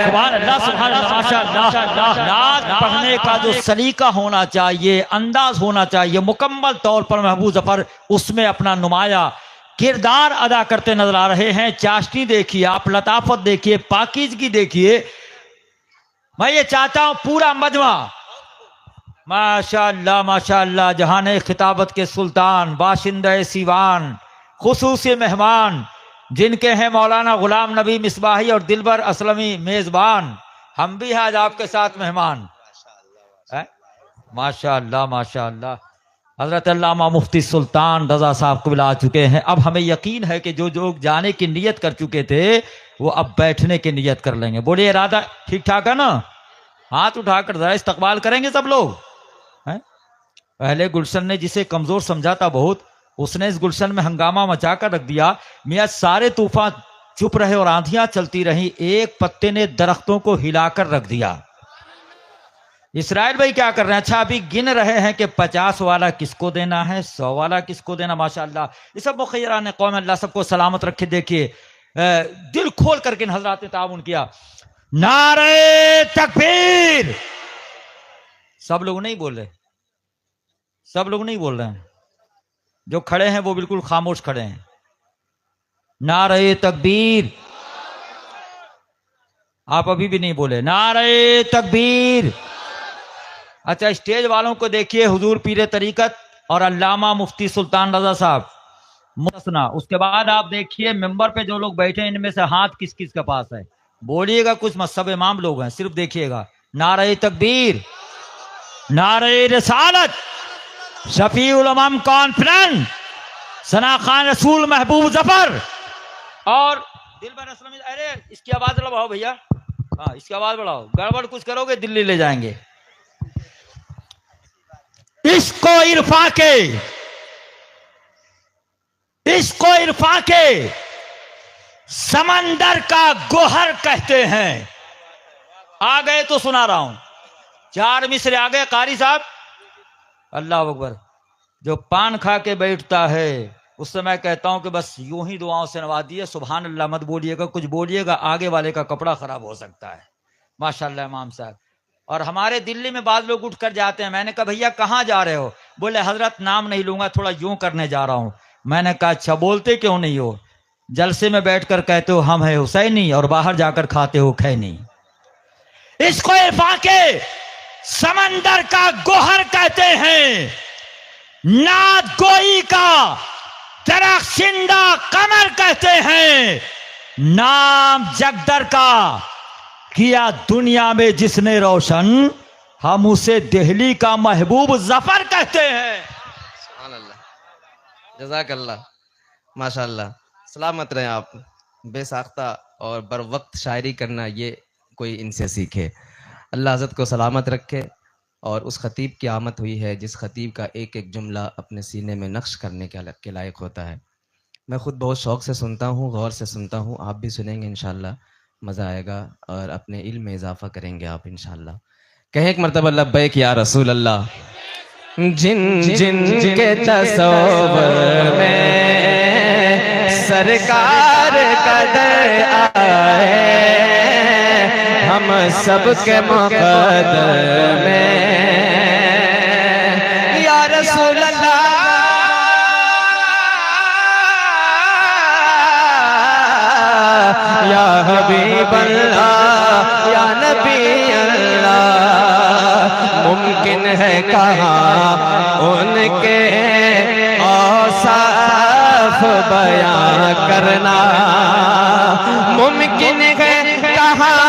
सुभान अल्लाह, सुभान अल्लाह, माशाअल्लाह। नात पढ़ने का जो सलीका होना चाहिए, अंदाज होना चाहिए, मुकम्मल तौर पर महबूब जफर उसमें अपना नुमाया किरदार अदा करते नजर आ रहे हैं। चाशनी देखिए आप, लताफत देखिए, पाकीज़गी देखिए। मैं ये चाहता हूं पूरा मजमा, माशाअल्लाह माशाअल्लाह, जहाने खिताबत के सुल्तान, बाशिंदे सीवान, खुसूसी मेहमान जिनके हैं मौलाना गुलाम नबी मिसबाही और दिलबर असलमी मेजबान, हम भी आज आपके साथ मेहमान। माशाअल्लाह माशाअल्लाह। हजरत अल्लामा मुफ्ती सुल्तान रजा साहब कबिल आ चुके हैं। अब हमें यकीन है कि जो लोग जाने की नियत कर चुके थे वो अब बैठने की नियत कर लेंगे। बोलिए इरादा ठीक ठाक है ना? हाथ उठाकर जरा इस्तकबाल करेंगे सब लोग। पहले गुलशन ने जिसे कमजोर समझा था बहुत, उसने इस गुलशन में हंगामा मचा कर रख दिया। मियाँ सारे तूफान चुप रहे और आंधियां चलती रही, एक पत्ते ने दरख्तों को हिलाकर रख दिया। इसराइल भाई क्या कर रहे हैं? अच्छा अभी गिन रहे हैं कि 50 वाला किसको देना है, 100 वाला किसको देना। माशाअल्लाह, ये सब मुखिरान कौम, अल्लाह सबको सलामत रखे। देखिए दिल खोल करके हजरात ने ताउन किया। नारे तकबीर। सब लोग नहीं बोल रहे, सब लोग नहीं बोल रहे हैं, जो खड़े हैं वो बिल्कुल खामोश खड़े हैं। नारे तकबीर। आप अभी भी नहीं बोले नारे तकबीर। अच्छा स्टेज वालों को देखिए, हुजूर पीरे तरीकत और अल्लामा मुफ्ती सुल्तान रजा साहब मुसना। उसके बाद आप देखिए मेंबर पे जो लोग बैठे हैं, इनमें से हाथ किस किस के पास है? बोलिएगा, कुछ मसहब इमाम लोग हैं, सिर्फ देखिएगा। नारे तकबीर, नारे रिसालत, शफी उल उमम कॉन्फ्रेंस, सना खान रसूल महबूब जफर और दिलबर असलम। अरे इसकी आवाज बढ़ाओ भैया, हाँ इसकी आवाज बढ़ाओ, गड़बड़ कुछ करोगे दिल्ली ले जाएंगे। इसको इरफा के समंदर का गोहर कहते हैं। आ गए तो सुना रहा हूं, 4 मिसरे आ गए कारी साहब। अल्लाह अकबर। जो पान खा के बैठता है उससे मैं कहता हूं कि बस यूं ही दुआओं से नवाजिए, सुभान अल्लाह मत बोलिएगा, कुछ बोलिएगा आगे वाले का कपड़ा खराब हो सकता है। माशाअल्लाह इमाम साहब। और हमारे दिल्ली में बाद लोग उठ कर जाते हैं, मैंने कहा भैया कहाँ जा रहे हो? बोले हजरत नाम नहीं लूंगा, थोड़ा यूं करने जा रहा हूं। मैंने कहा अच्छा, बोलते क्यों नहीं हो? जलसे में बैठकर कहते हो हम है हुसैनी और बाहर जाकर खाते हो खैनी। इसको इरफा के समंदर का गोहर कहते हैं, नाद गोई का दरख्शिंदा कमर कहते हैं, नाम जगदर का किया दुनिया में जिसने रोशन, हम उसे दिल्ली का महबूब जफर कहते हैं। सुभान अल्लाह, जज़ाकल्लाह, माशाअल्लाह। सलामत रहें आप। बेसाख्ता और बर वक्त शायरी करना ये कोई इनसे सीखे। अल्लाह हज़रत को सलामत रखे। और उस खतीब की आमद हुई है जिस खतीब का एक एक जुमला अपने सीने में नक्श करने के लायक होता है। मैं ख़ुद बहुत शौक़ से सुनता हूँ, गौर से सुनता हूँ। आप भी सुनेंगे इंशाअल्लाह, मज़ा आएगा और अपने इल्म में इजाफ़ा करेंगे आप इंशाअल्लाह। कहें एक मरतबा लब्बैक या रसूल अल्लाह। जिन जिन के तसव्वुर में सरकार कदर आए, हम सबके मुक़द्दर में या रसूल अल्लाह, या हबीब अल्लाह, या नबी अल्लाह। मुमकिन है कहाँ उनके औसाफ बयां करना, मुमकिन है कहाँ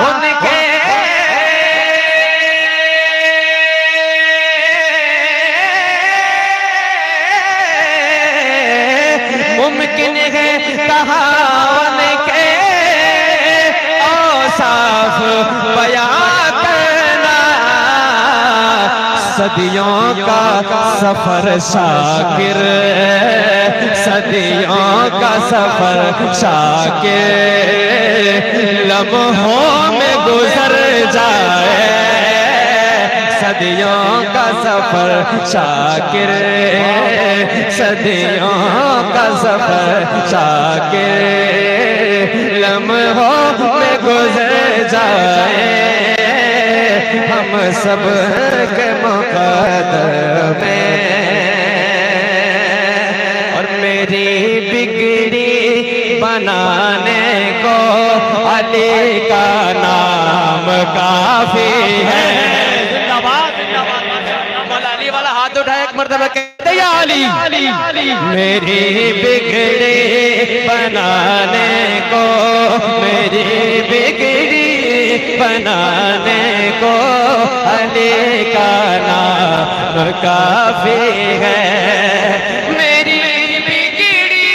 उनके मुमकिन है कहाँ उनके औसाफ बयां करना। सदियों का सफर शाकिर, सदियों का सफर शाकिर, लम्हों में गुजर जाए। सदियों का सफर शाकिर, सदियों का सफर शाकिर, लम्हों में गुजर जाए। हम सब के मुक़द्दर में और मेरी बिगड़ी बनाने को अली का नाम काफी है। अली वाला हाथ उठाया एक मर्तबा कहते या अली। मेरी बिगड़ी बनाने को, मेरी बिगड़ी बनाने को अली का नाम काफी है। मेरी बिगड़ी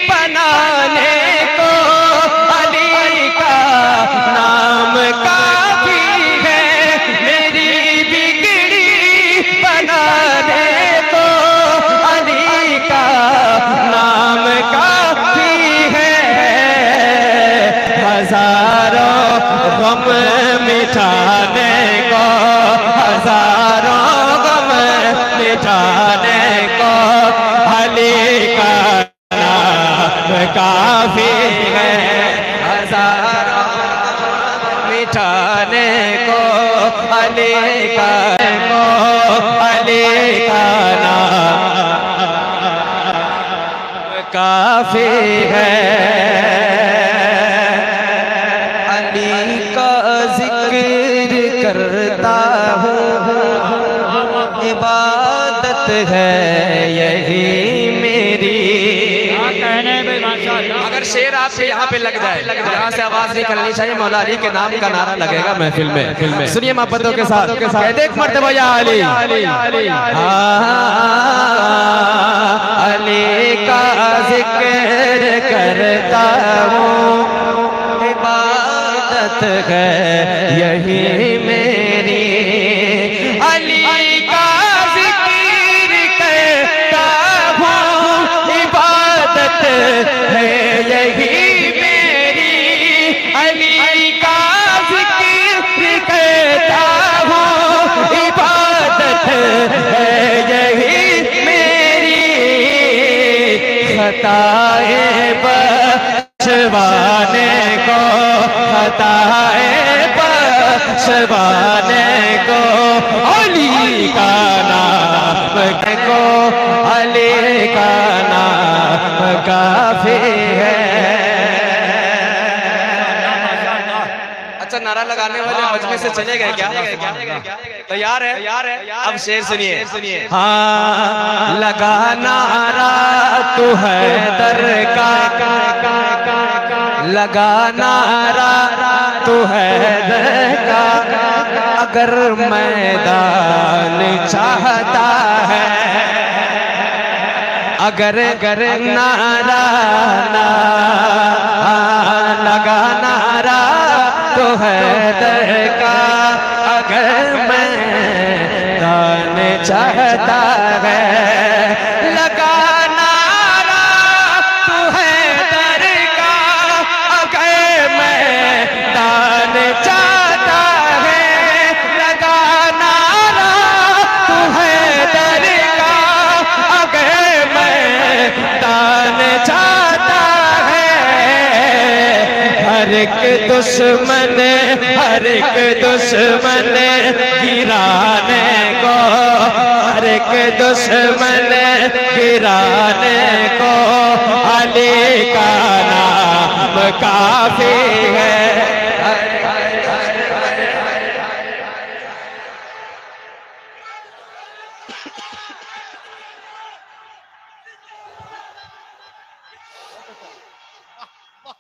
बनाने को अली का नाम काफी है। मेरी बिगड़ी बनाने को अली का नाम काफी है। हजारों गम मिटाने को, हजारों गम मिटाने को अली का नाम काफी है। हजारों मिटाने को अली का नाम काफी है। करता हूँ इबादत है यही मेरी। अगर शेर आपसे यहाँ पे लग जाए, यहाँ से आवाज नहीं करनी चाहिए, मौला अली के नाम का नारा लगेगा महफिल में। सुनिए मोहब्बतों के साथ एक मर्तबा या अली। अली का जिक्र करता हूँ इबादत है यही मेरी। अली का जिक्र करता हूँ इबादत है यही मेरी। अली का जिक्र करता हूँ इबादत है यही मेरी। खताए बख्शवाने को, खताए बख्शवाने काफी है। अच्छा, नारा लगाने वाले मजमे से चले गए क्या? तैयार है? अब शेर सुनिए। हाँ, लगा नारा तू है दर का, लगा नारा तू है दर का, अगर मैदान चाहता है, अगर नारा ना लगा नारा तो है दर का, अगर मैदान चाहता है, लगा नारा तो है दर का, अगर मैदान चाहता है, लगा नारा तो है दर का, अगर मैदान चाहता है। हर एक दुश्मन गिराने को, हर एक दुश्मन गिराने को, अली का नाम काफी है।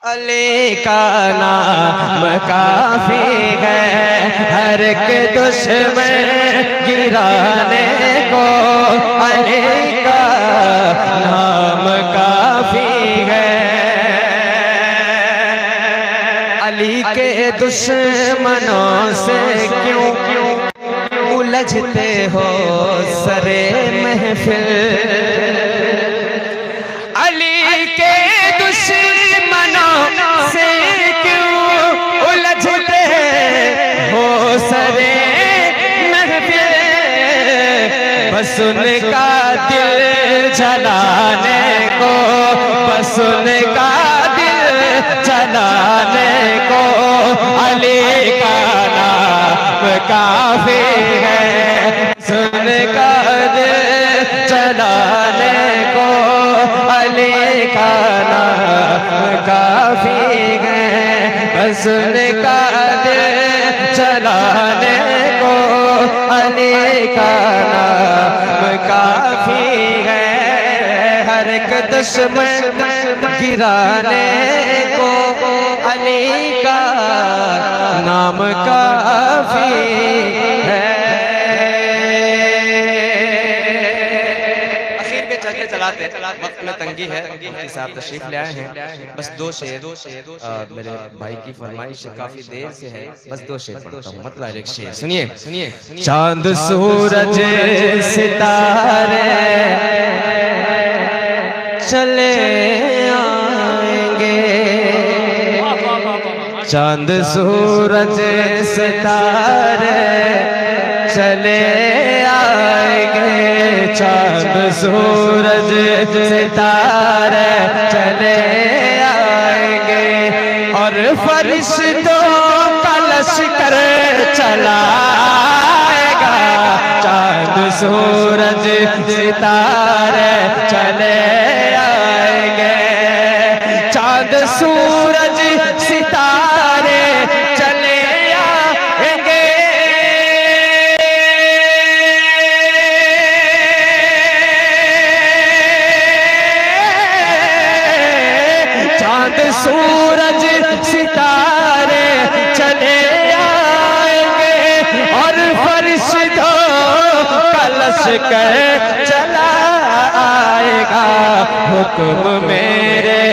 अली का नाम काफी है, हर एक दुश्मन गिराने को, अली का नाम काफी है। अली के दुश्मनों से क्यों उलझते हो सरे महफिल, अली के दुश्मनों से क्यों उलझते हो सरे महफिल, बस उनका दिल जलाने को, बस उनका दिल जलाने को, अली का नाम काफी है। सुन का दिल जलाने को, अली का नाम काफी है। सुन का दिल जलाने को, अली का नाम काफी है। हर एक दुश्मन गिराने को, अली का नाम काफी है। आखिर में चलते चलाते वक्त में तंगी है, मुफ्ती साहब तशरीफ ले आए हैं। बस दो शेर मेरे भाई की फरमाइश काफी देर से है, बस दो शेर पढ़ता हूँ, मतलब एक शेर सुनिए। चांद सूरज सितारे चले आएंगे, चांद सूरज सितारे चले आएंगे, चांद सूरज सितारे चले आएंगे, और फरिश्तों का लश्कर चलाएगा। चांद सूरज सितारे चले आएंगे, चांद सूरज सितारे चले आएंगे, चांद सूरज सितारे चले आएंगे, और फरिश्तों का लश्कर चला आएगा। हुक्म मेरे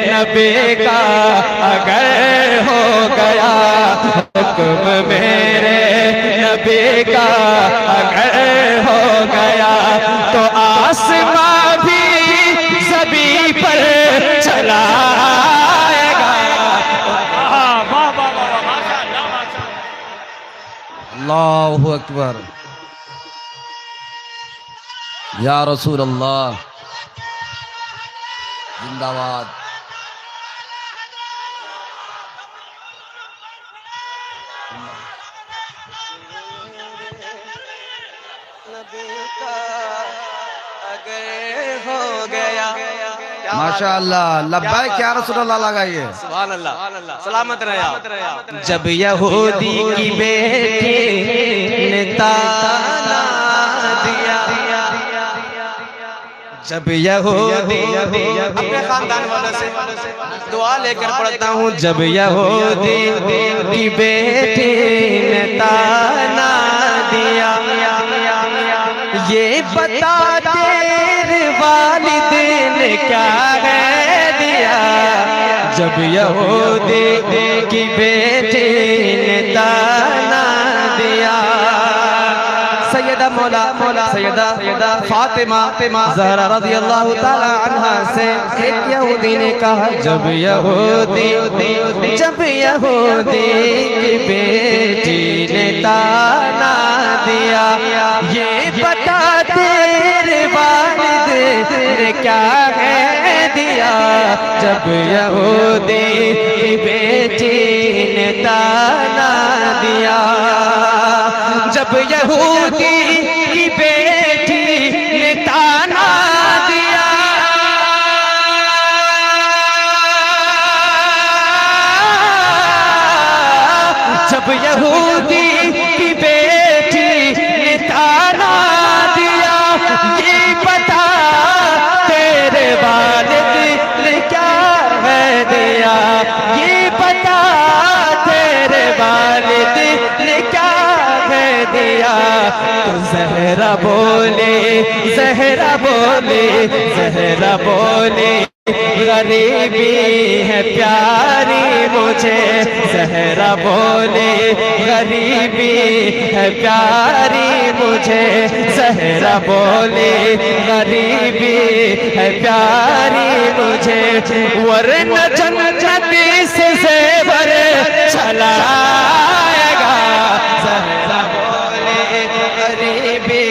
नबी का अगर हो गया, हुक्म मेरे नबी का अगर हो गया, तो आसमां भी ज़मीन पर चला आएगा। अल्लाहु अकबर, या रसूल अल्लाह जिंदाबाद। नबी का अगर हो गया माशाअल्लाह लब्बैक या रसूल अल्लाह लगाइए। सुभान अल्लाह, सलामत रहे आप। जब यहूदी की बेटी ने ताना दिया, जब यहूदी अपने खानदान वालों से दुआ लेकर पढ़ता हूँ। जब यहूदी की बेटी ने ताना दिया, ये बता तेरे वालिद ने क्या है दिया। जब यहूदी की बेटी ने ताना दिया, सैयदा मौला सैयदा फातिमा ज़हरा रज़ियल्लाहु ताला अन्हा से एक यहूदी ने कहा, जब यहूदी की बेटी ने ताना दिया, ये बता तेरे वालिद ने क्या है दिया। जब यहूदी की बेटी ने ताना दिया, जब यहूदी की बेटी ने ताना दिया, जब यहूदी की बेटी ने ताना दिया, ये बता तेरे वालिद ने क्या है दिया। ये बता तेरे वालिद ने क्या है दिया। तो ज़हरा बोले गरीबी है प्यारी मुझे। ज़हरा बोले गरीबी है प्यारी मुझे। ज़हरा बोले गरीबी है प्यारी मुझे, वरना जन्नत से ज़ेवर चलाएगा। ज़हरा बोले गरीबी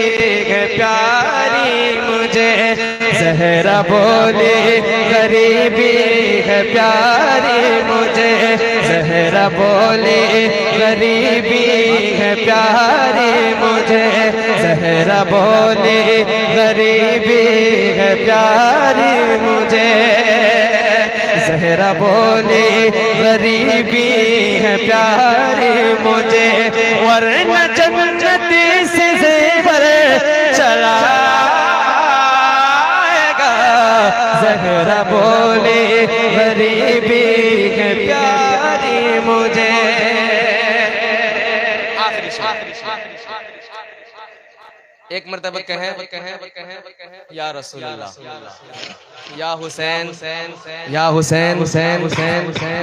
है प्यारी मुझे। ज़हरा बोले गरीबी है प्यारी मुझे। ज़हरा बोले गरीबी है प्यारी मुझे। ज़हरा बोले गरीबी है प्यारी मुझे। ज़हरा बोले गरीबी है प्यारी मुझे, वरना जन्नत से ज़ेवर चलाएगा। ज़हरा बोले गरीबी है प्यारी मुझे। एक मर्तबा कहे या रसूल अल्लाह, या हुसैन, या हुसैन,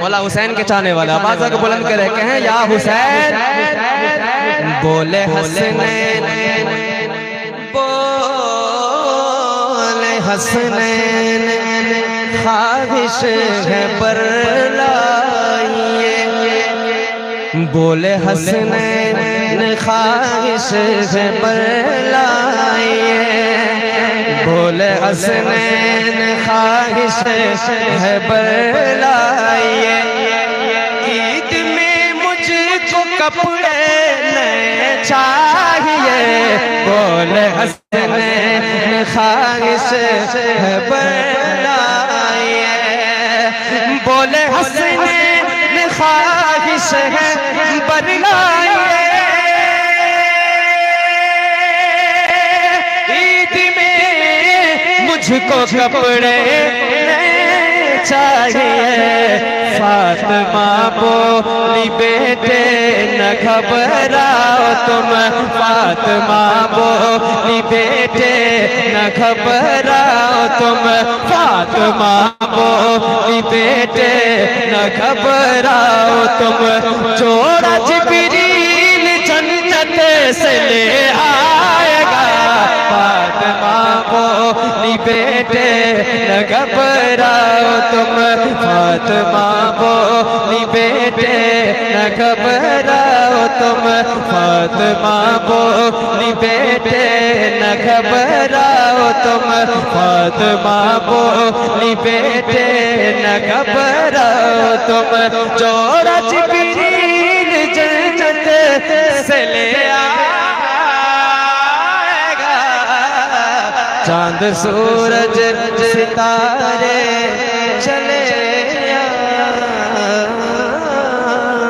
मौला हुसैन के चाहने वाला आवाज़ को बुलंद करे, कहें या हुसैन। बोले हसनैन, बोले हसनैन, ख्वाहिश है पर लाइए। बोले हसनैन, ख्वाहिश है पर लाइए। बोले हसनैन, ख्वाहिश है पर लाइए। ईद में मुझको कपड़े नए चाहिए। बोले हसनैन, ख्वाहिश है पर लाइए। बोले हसनैन, ख्वाहिश है पर लाइए। मुझको कपड़े चाहिए। फातिमा बोली बेटे न घबराओ तुम। फातिमा बोली बेटे न घबराओ तुम। फातिमा बोली बेटे न घबराओ तुम। जोड़ा जिब्रील जन्नत से ले आएगा। फातिमा बोली बेटे न घबराओ तुम। फातिमा बोली बेटे न घबराओ तुम। फातिमा बोली बेटे न घबराओ तुम। फातिमा बोली बेटे न घबराओ तुम। जोड़ा जिब्रील जन्नत से ले आएगा। चांद सूरज सितारे चले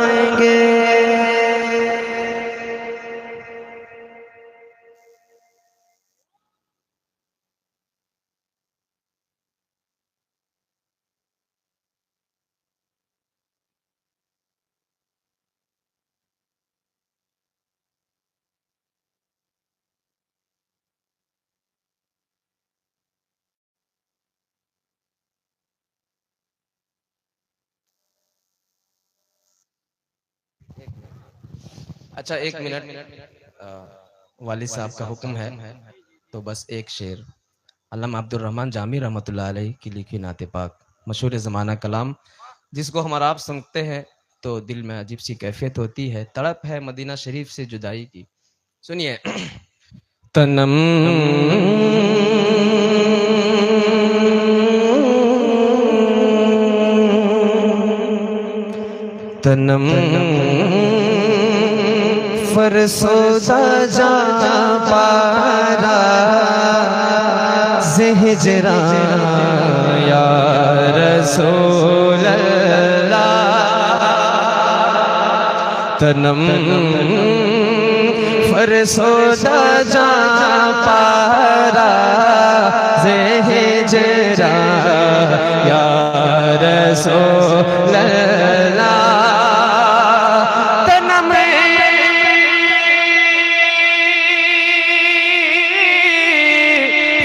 आएंगे। अच्छा, एक मिनट, वालिद साहब का हुक्म है तो बस एक शेर अल्लामा अब्दुल रहमान जामी रहमतुल्लाह अलैह की लिखी नाते पाक, मशहूर ज़माना कलाम, जिसको हमारा आप सुनते हैं तो दिल में अजीब सी कैफियत होती है, तड़प है मदीना शरीफ से जुदाई की। सुनिए। तनम तनम फरसोदा जा पारा ज़िहजरा या रसूल अल्लाह। तनम फरसोदा जा पारा ज़िहजरा या रसूल अल्लाह।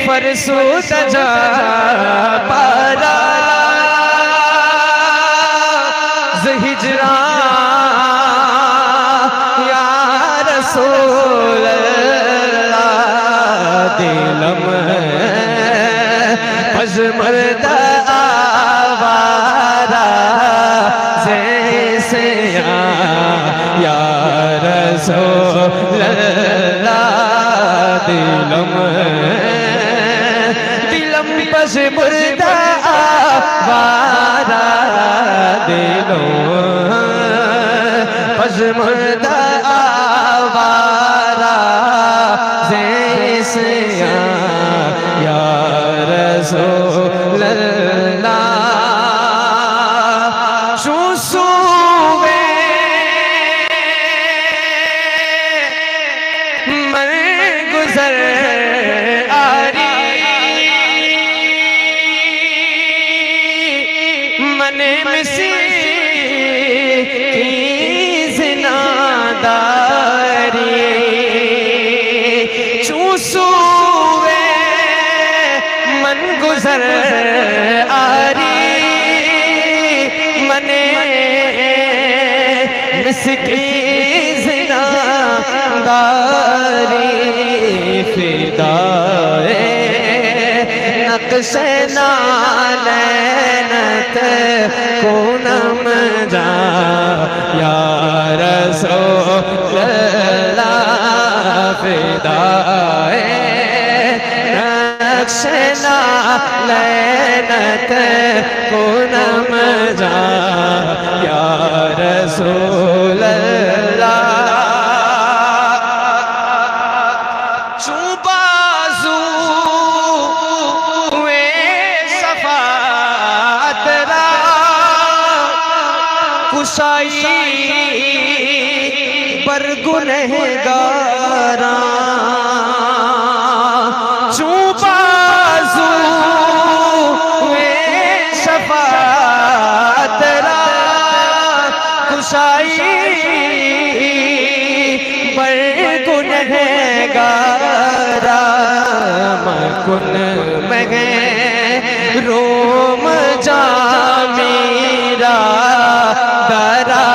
फरसोद जा पारा ज़िहजरा या रसूल अल्लाह। दिलम पज़मर्दा आवारा जैसे या रसूल अल्लाह। दिलम पज़मर्दा आवारा दिलों पज़मर्दा आवारा जैसे या रसूल अल्लाह। चूसूवे मन गुज़र मने मिसी की ज़िनादारी। चूसूवे मन गुज़र आरी मने मिसकी ज़िनादारी। फिदाए नक्शे नालैनत कोनम जा या रसूल अल्लाह। फिदाए नक्शे नालैनत कोनम जा या रसूल अल्लाह। चूबाजू कुशाई पर गुनहगारा। चूबाजू शफाअत रा कुशाई पर गुनहगारा। मकुन में रोम जामीरा दरा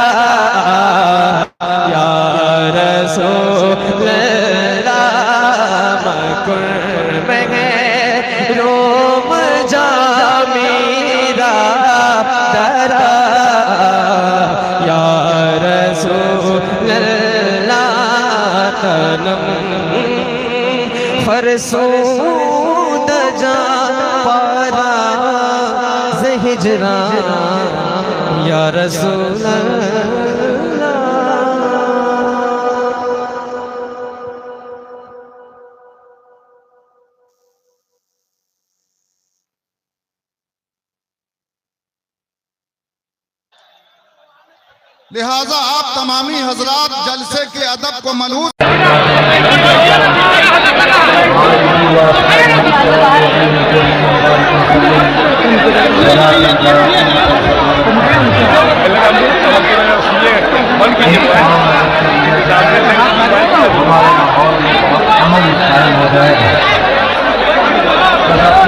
या रसूल अल्लाह। मकुन में रोम जामीरा दरा या रसूल अल्लाह। तनम फरसोद जा पारा ज़िहजरा या रसूल अल्लाह। लिहाजा आप तमामी हजरात जलसे के अदब को मनूस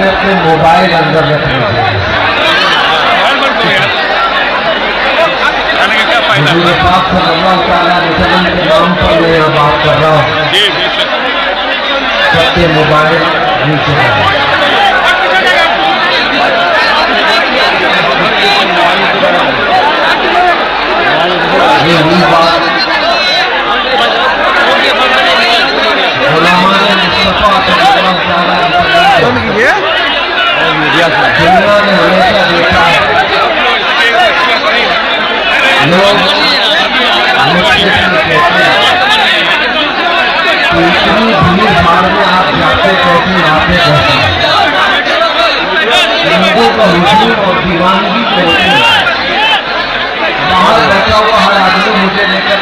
अपने मोबाइल अंदर रखने पाक सल्लल्लाहु अलैहि वसल्लम के नाम पर मैं यहाँ बात कर रहा हूँ। सबके मोबाइल नीचे यही बात उलमा ने मुस्तफा सल्लल्लाहु अलैहि वसल्लम दुनिया ने हमेशा देखा है लोग कहते हैं कि इतनी भीड़ भाड़ में आप जाते कहते आते कहते लोगों का हुजूम और दीवानगी कहते हैं। बाहर बैठा हुआ हर आदमी मुझे लेकर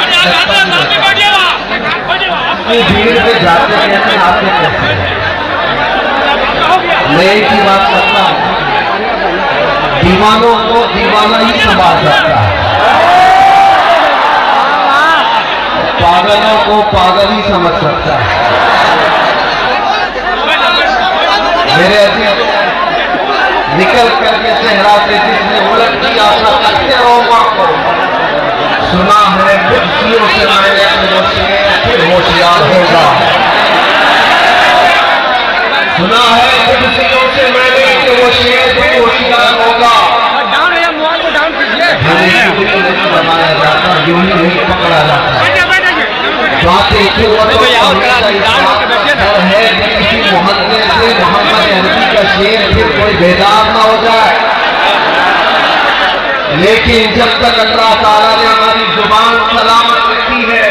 इतनी भीड़ में जाते कहते आते कहते मैं एक ही बात करता हूँ, दीवानों को दीवाना ही संभाल सकता है, पागलों को पागल ही समझ सकता है। मेरे अजीज निकल करके चेहरा से जिसने उलट की आशा करते रहो मां को, सुना है कुर्सियों से मैंने फिर होशियार होगा, सुना है कुर्सियों से मैंने कि वो शेर फिर होशियार होगा। बनाया जाता यूं ही नहीं पकड़ा जाता। बातें है किसी मोहल्ले से मोहम्मद अरबी का शेर फिर कोई बेदार ना हो जाए, लेकिन जब तक अल्लाह ताला ने हमारी जुबान सलामत रखी है,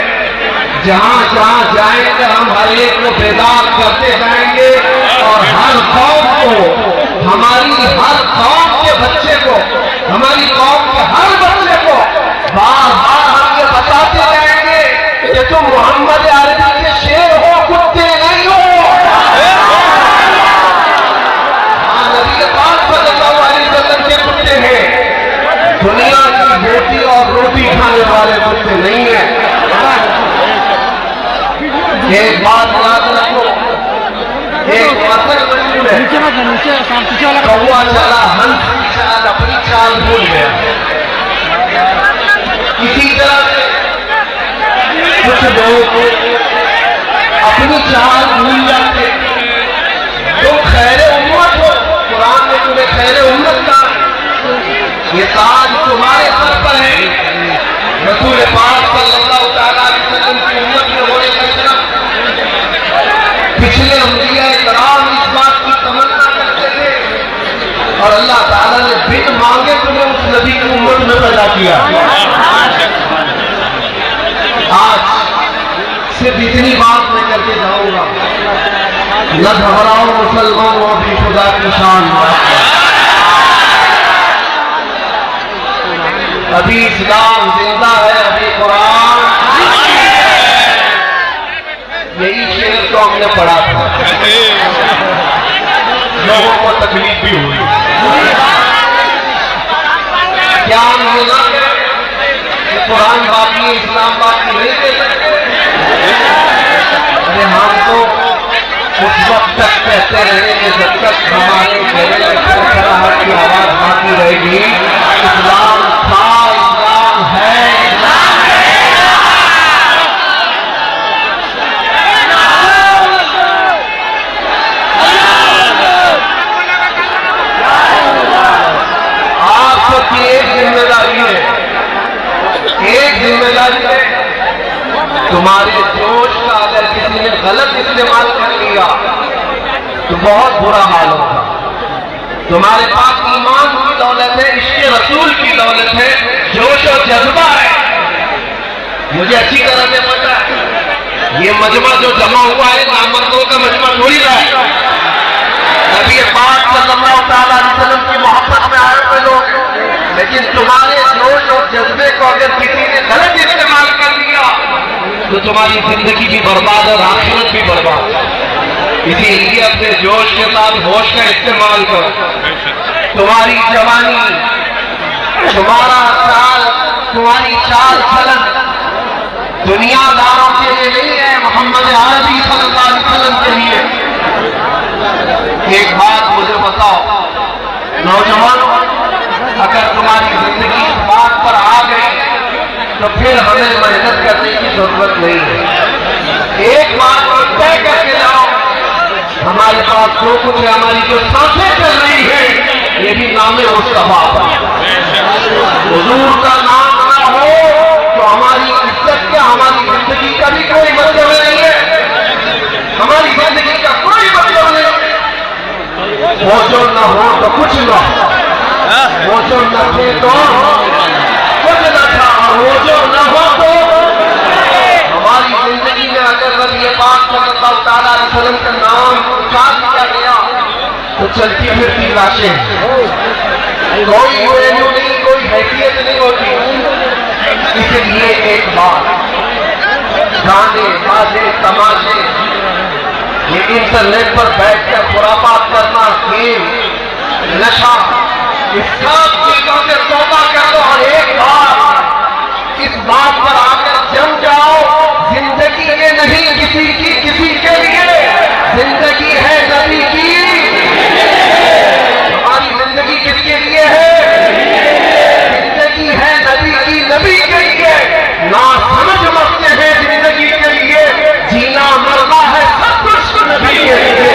जहां जहां जाएंगे हम हर एक को बेदार करते जाएंगे और हर कौम को, हमारी हर कौम के बच्चे को, हमारी कौम के हर बच्चे को बार बार हम ये बताते जाएंगे कि तुम मोहम्मद अरबी के शेर हो, कुत्ते नहीं हो। नबी पाक सल्लल्लाहु अलैहि वसल्लम के कुत्ते हैं, दुनिया की रोटी और रोटी खाने वाले कुत्ते नहीं है। एक बात याद रखो, एक मसल मशहूर है, कौवा चला हंस की चाल अपनी चाल भूल गया। इसी तरह से कुछ लोग अपनी चाल भूल जाते। तुम खैर उम्मत हो, कुरान ने तुम्हें खैर उम्मत कहा, ये ताज तुम्हारे सर पर है। रसूल पाक सल्लल्लाहु अलैहि वसल्लम की उम्मत में होने का शरफ पिछले अंबिया कराम इस बात की तमन्ना करते थे और अल्लाह ताला ने बिन मांगे तुम्हें उस नबी की उम्मत में पैदा किया। आज सिर्फ इतनी बात मैं करके जाऊंगा, न घबराओ मुसलमानों, अभी खुदा की शान, अभी इस्लाम जिंदा है, अभी कुरान। यही शेर तो हमने पढ़ा था, लोगों को तकलीफ भी हुई। क्या हम होना कुरान बाकी इस्लाम बाकी नहीं दे सकते? अरे हम तो उस वक्त तक कहते रहेंगे जब तक हमारे गले में खड़खड़ाहट की आवाज बाकी रहेगी, इस्लाम था, इस्लाम है, इस्लाम है। आपकी एक जिम्मेदारी है, एक जिम्मेदारी है, तुम्हारे जोश का अगर किसी ने गलत इस्तेमाल कर लिया तो बहुत बुरा हाल होगा। तुम्हारे पास ईमान की दौलत है, इश्क़ रसूल की दौलत है, जोश और जज्बा है। मुझे अच्छी तरह से पता है ये मजमा जो जमा हुआ है नामर्दों का मजमा थोड़ी रहा है। नबी पाक सल्लल्लाहु अलैहि वसल्लम की मोहब्बत में आए हुए लोग, लेकिन तुम्हारे जोश और जज्बे को अगर किसी ने गलत इस्तेमाल कर लिया तो तुम्हारी जिंदगी भी बर्बाद और आखिरत भी बर्बाद। इसीलिए अपने जोश के साथ होश का इस्तेमाल करो। तुम्हारी जवानी, तुम्हारा साल, तुम्हारी चाल चलन दुनियादारों के लिए नहीं है, मोहम्मद अरबी सल्लल्लाहु अलैहि वसल्लम के लिए। एक बात मुझे बताओ नौजवानों, अगर तुम्हारी जिंदगी इस बात पर आ गई तो फिर हमें मेहनत करने की जरूरत नहीं है। एक बात तय करके जाओ, हमारे पास जो कुछ है, हमारी जो सांसें चल रही है, ये भी नामे मुस्तफा पर। हुजूर का नाम ना हो तो हमारी इज्जत क्या, हमारी जिंदगी का भी कोई मतलब नहीं है, हमारी जिंदगी का कोई मतलब नहीं। वो जो न हो तो कुछ न हो, वो जो न थे तो कुछ न था, वो जो न हो तो। हमारी जिंदगी में अगर नबी पाक सल्लल्लाहु अलैहि वसल्लम का नाम उच्चार किया गया तो चलती फिरती लाशें, कोई वैल्यू नहीं, कोई हैसियत नहीं होती। इसलिए एक बात, गाने बाजे तमाशे, ये इंटरनेट पर बैठकर खुरापात करना, गेम, नशा, इस सब चीजों से तौबा कर दो और एक बार इस बात पर आकर जम जाओ, जिंदगी ये नहीं किसी की किसी के लिए, जिंदगी है नबी की। हमारी जिंदगी किसके लिए है? जिंदगी है नबी की, नबी के लिए। ना समझ मरते हैं जिंदगी के लिए, जीना मरना है सब कुछ नबी के लिए।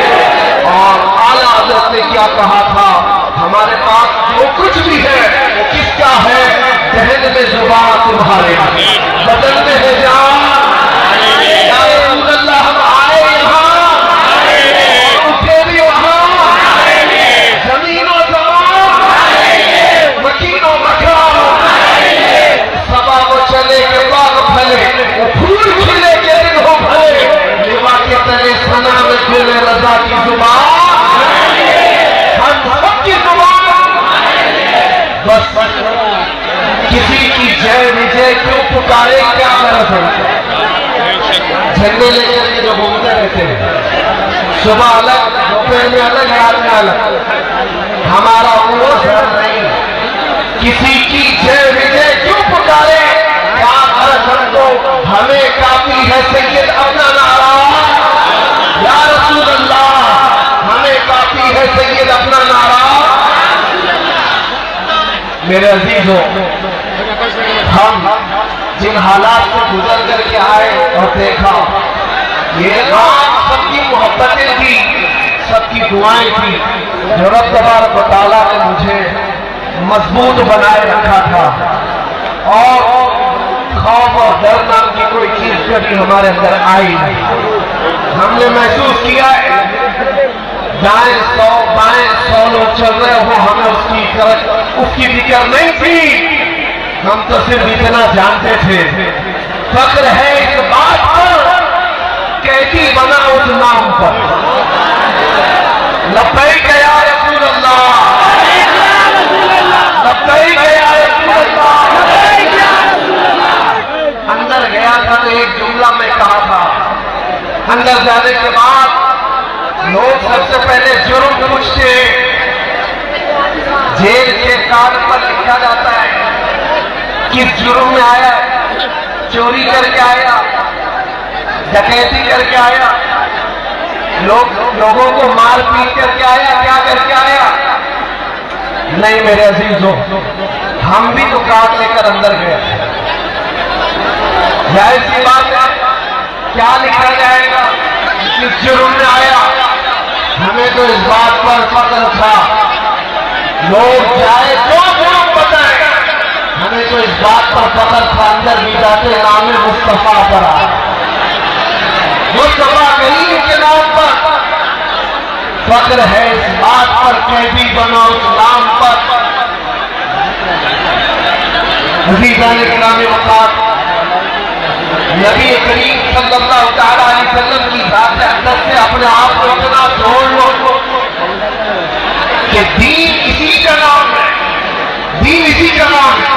और आला हज़रत ने क्या कहा था, हमारे पास जो कुछ भी है वो किसका है? जहन में जुबान तुम्हारे, बदन में है जान। या रसूल अल्लाह, हम आए यहाँ, उठे भी वहाँ, जमीनों जमान, मकीनों मकान, सबा वो चले के बाग फले, वो फूल खिले के दिन हो भले, लिवा के तले सना में खुले रजा की जुबान, हम सबकी जुबान। बस किसी की जय विजय क्यों पुकारे, क्या गरज है? झंडे लेकर के जो घूमते रहते हैं, सुबह अलग, दोपहर में अलग, रात में अलग, हमारा वो शहर नहीं। किसी की जय विजय क्यों पुकारे, क्या गरज हमको? हमें काफी है सैयद अपना नारा, या रसूल अल्लाह, हमें काफी है सैयद अपना नारा। मेरे अजीजों, हम जिन हालात से गुजर करके आए और देखा, ये आप सबकी मोहब्बतें थी, सबकी दुआएं थी, जो रब तबारक व तआला ने मुझे मजबूत बनाए रखा था। और खौफ और डर नाम की कोई चीज कभी हमारे अंदर आई नहीं। हमने महसूस किया है दाएं 100 बाएं 100 लोग चल रहे हो, हमें उसकी फिक्र नहीं थी। हम तो सिर्फ इतना जानते थे, फख्र है इस बात पर कैदी बना उस नाम पर। लब्बैक या रसूल अल्लाह, लब्बैक या रसूल अल्लाह। अंदर गया था तो एक जुमला मैं कहा था, अंदर जाने के बाद लोग सबसे पहले जुर्म पूछते हैं। जेल के कार्ड पर लिखा जाता है किस जुर्म में आया, चोरी करके आया, डकैती करके आया, लोगों को मार पीट करके आया, क्या करके आया। नहीं मेरे अजीजों, हम भी तो कार्ड लेकर अंदर गए। जाहिर सी बात है, क्या लिखा जाएगा, किस जुर्म में आया। हमें तो इस बात पर फख्र था, लोग चाहे जो जुर्म बताए, हमें तो इस बात पर फख्र था, अंदर भी जाते नाम मुस्तफा पर आया, मुस्तफा करीम के नाम पर फख्र है। इस बात पर कैदी बना उस नाम पर। अज़ीज़ान इस्लाम वक़ार, नबी करीम सल्लल्लाहु अलैहि वसल्लम की ज़ात अक़दस से अपने आप को इतना जोड़ लो कि दीन इसी का नाम है, दीन इसी का नाम है।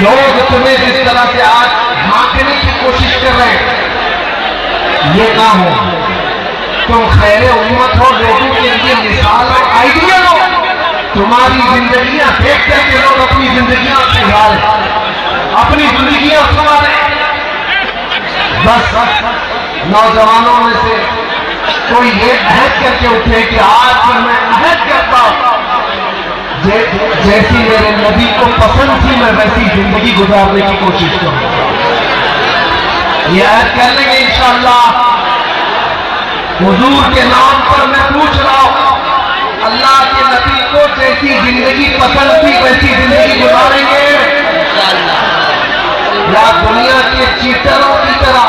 लोग तुम्हें जिस तरह से आज भागने की कोशिश कर रहे हैं, ये ना हो। तुम खैर उम्मत हो, लोगों के लिए मिसाल और आइडियल हो। तुम्हारी जिंदगियां देख करके लोग अपनी जिंदगियां सुधारें, अपनी जिंदगियां संवारें। बस नौजवानों में से कोई ये अहद करके उठे कि आज मैं अहद करता हूं, जैसी मेरे नबी को पसंद थी मैं वैसी जिंदगी गुजारने की कोशिश करूं। ये अहद कर लेंगे इंशाअल्लाह। हुजूर के नाम पर मैं पूछ रहा हूं, अल्लाह के नबी को जैसी जिंदगी पसंद थी वैसी जिंदगी गुजारेंगे या दुनिया के चीटरों की तरह,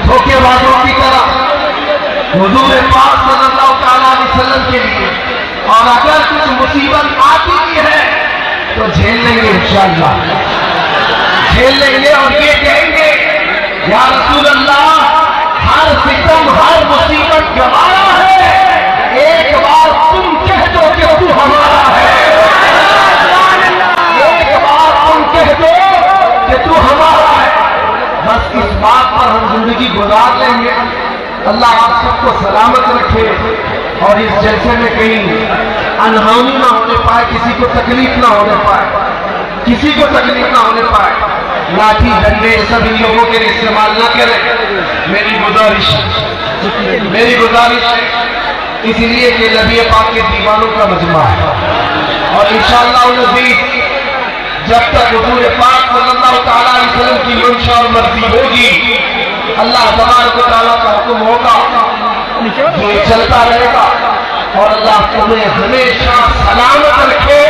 धोखेबाजों की तरह हुजूर पाक सल्लल्लाहु अलैहि वसल्लम के लिए। और अगर कुछ मुसीबत आती भी है तो झेल लेंगे इंशाअल्लाह, झेल लेंगे और ये कहेंगे या रसूल अल्लाह, हर सितम हर मुसीबत गवारा है, एक बार तुम कह दो कि तू हमारा है, एक बार तुम कह दो कि तू हमारा है। बस इस बात पर हम जिंदगी गुजार लेंगे। अल्लाह आप सबको सलामत रखे और इस जलसे में कहीं अनहोनी ना होने पाए, किसी को तकलीफ ना होने पाए, किसी को तकलीफ ना होने पाए। लाठी डंडे सब इन लोगों के लिए इस्तेमाल ना करें, मेरी गुजारिश है। इसलिए कि नबी पाक के दीवानों का मजमा है और इंशाअल्लाह जब तक हुजूर पाक सल्लल्लाहु अलैहि वसल्लम की मंशा और मर्जी होगी, अल्लाह तबारक व तआला का हुक्म होगा, ये चलता रहेगा। और अल्लाह तुम्हें हमेशा सलामत रखे,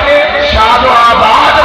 शाद आबाद